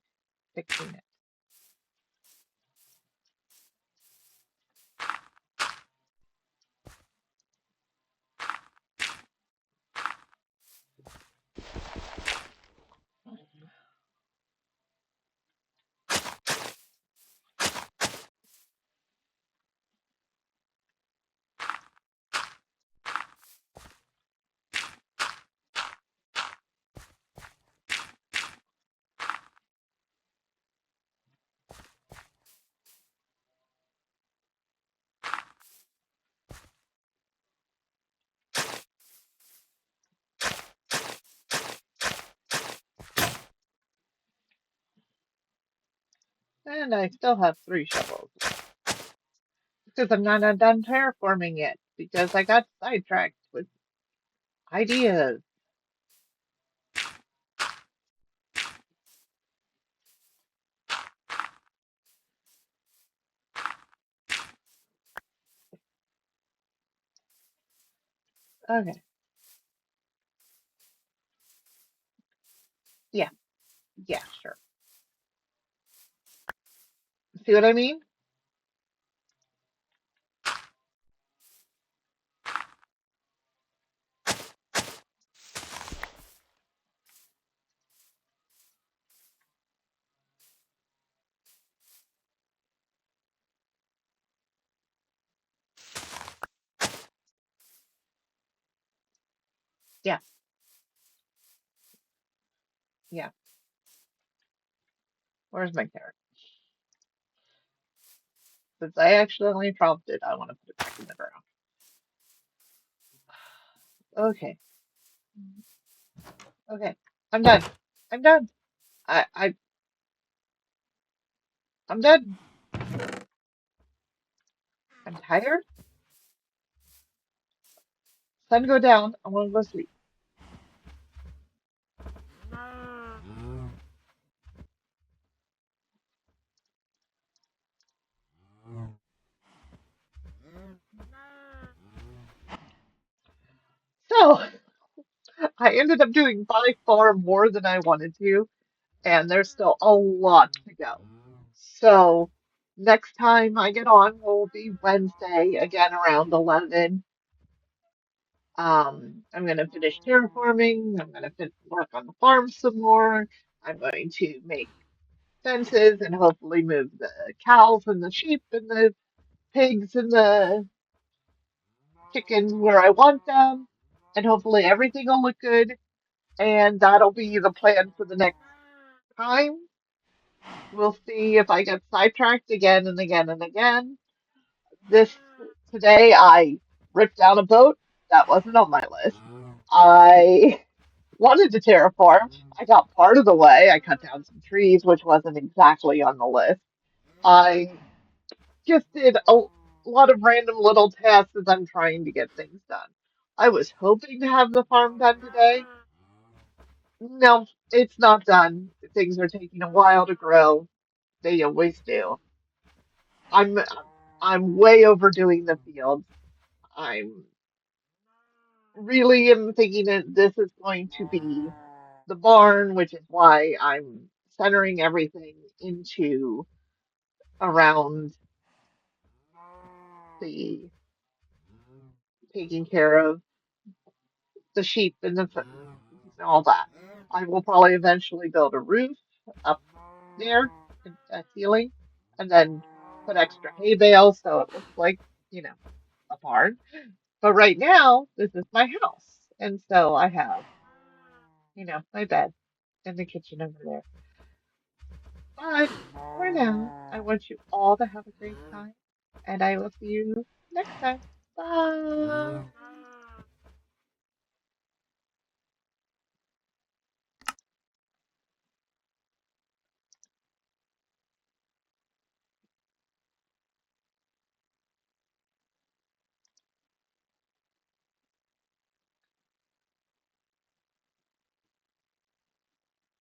A: Fixing it. And I still have 3 shovels because I'm not done terraforming it because I got sidetracked with ideas. Okay, yeah, yeah, sure. See what I mean? Yeah, yeah. Where's my carrot? Since I accidentally dropped it, I want to put it back in the ground. Okay, okay. I'm done. I'm done. I, I, I'm done. I'm tired. Sun go down. I want to go sleep. So I ended up doing by far more than I wanted to, and there's still a lot to go. So next time I get on will be Wednesday, again around 11. I'm going to finish terraforming. I'm going to work on the farm some more. I'm going to make fences and hopefully move the cows and the sheep and the pigs and the chickens where I want them. And hopefully everything will look good. And that'll be the plan for the next time. We'll see if I get sidetracked again and again and again. This today I ripped down a boat. That wasn't on my list. I wanted to terraform. I got part of the way. I cut down some trees, which wasn't exactly on the list. I just did a lot of random little tasks as I'm trying to get things done. I was hoping to have the farm done today. No, it's not done. Things are taking a while to grow. They always do. I'm I'm way overdoing the fields. I'm really am thinking that this is going to be the barn, which is why I'm centering everything into around the taking care of the sheep and the and all that. I will probably eventually build a roof up there, a ceiling, and then put extra hay bales so it looks like, you know, a barn. But right now, this is my house. And so I have, my bed and the kitchen over there. But for now, I want you all to have a great time, and I will see you next time. Bye.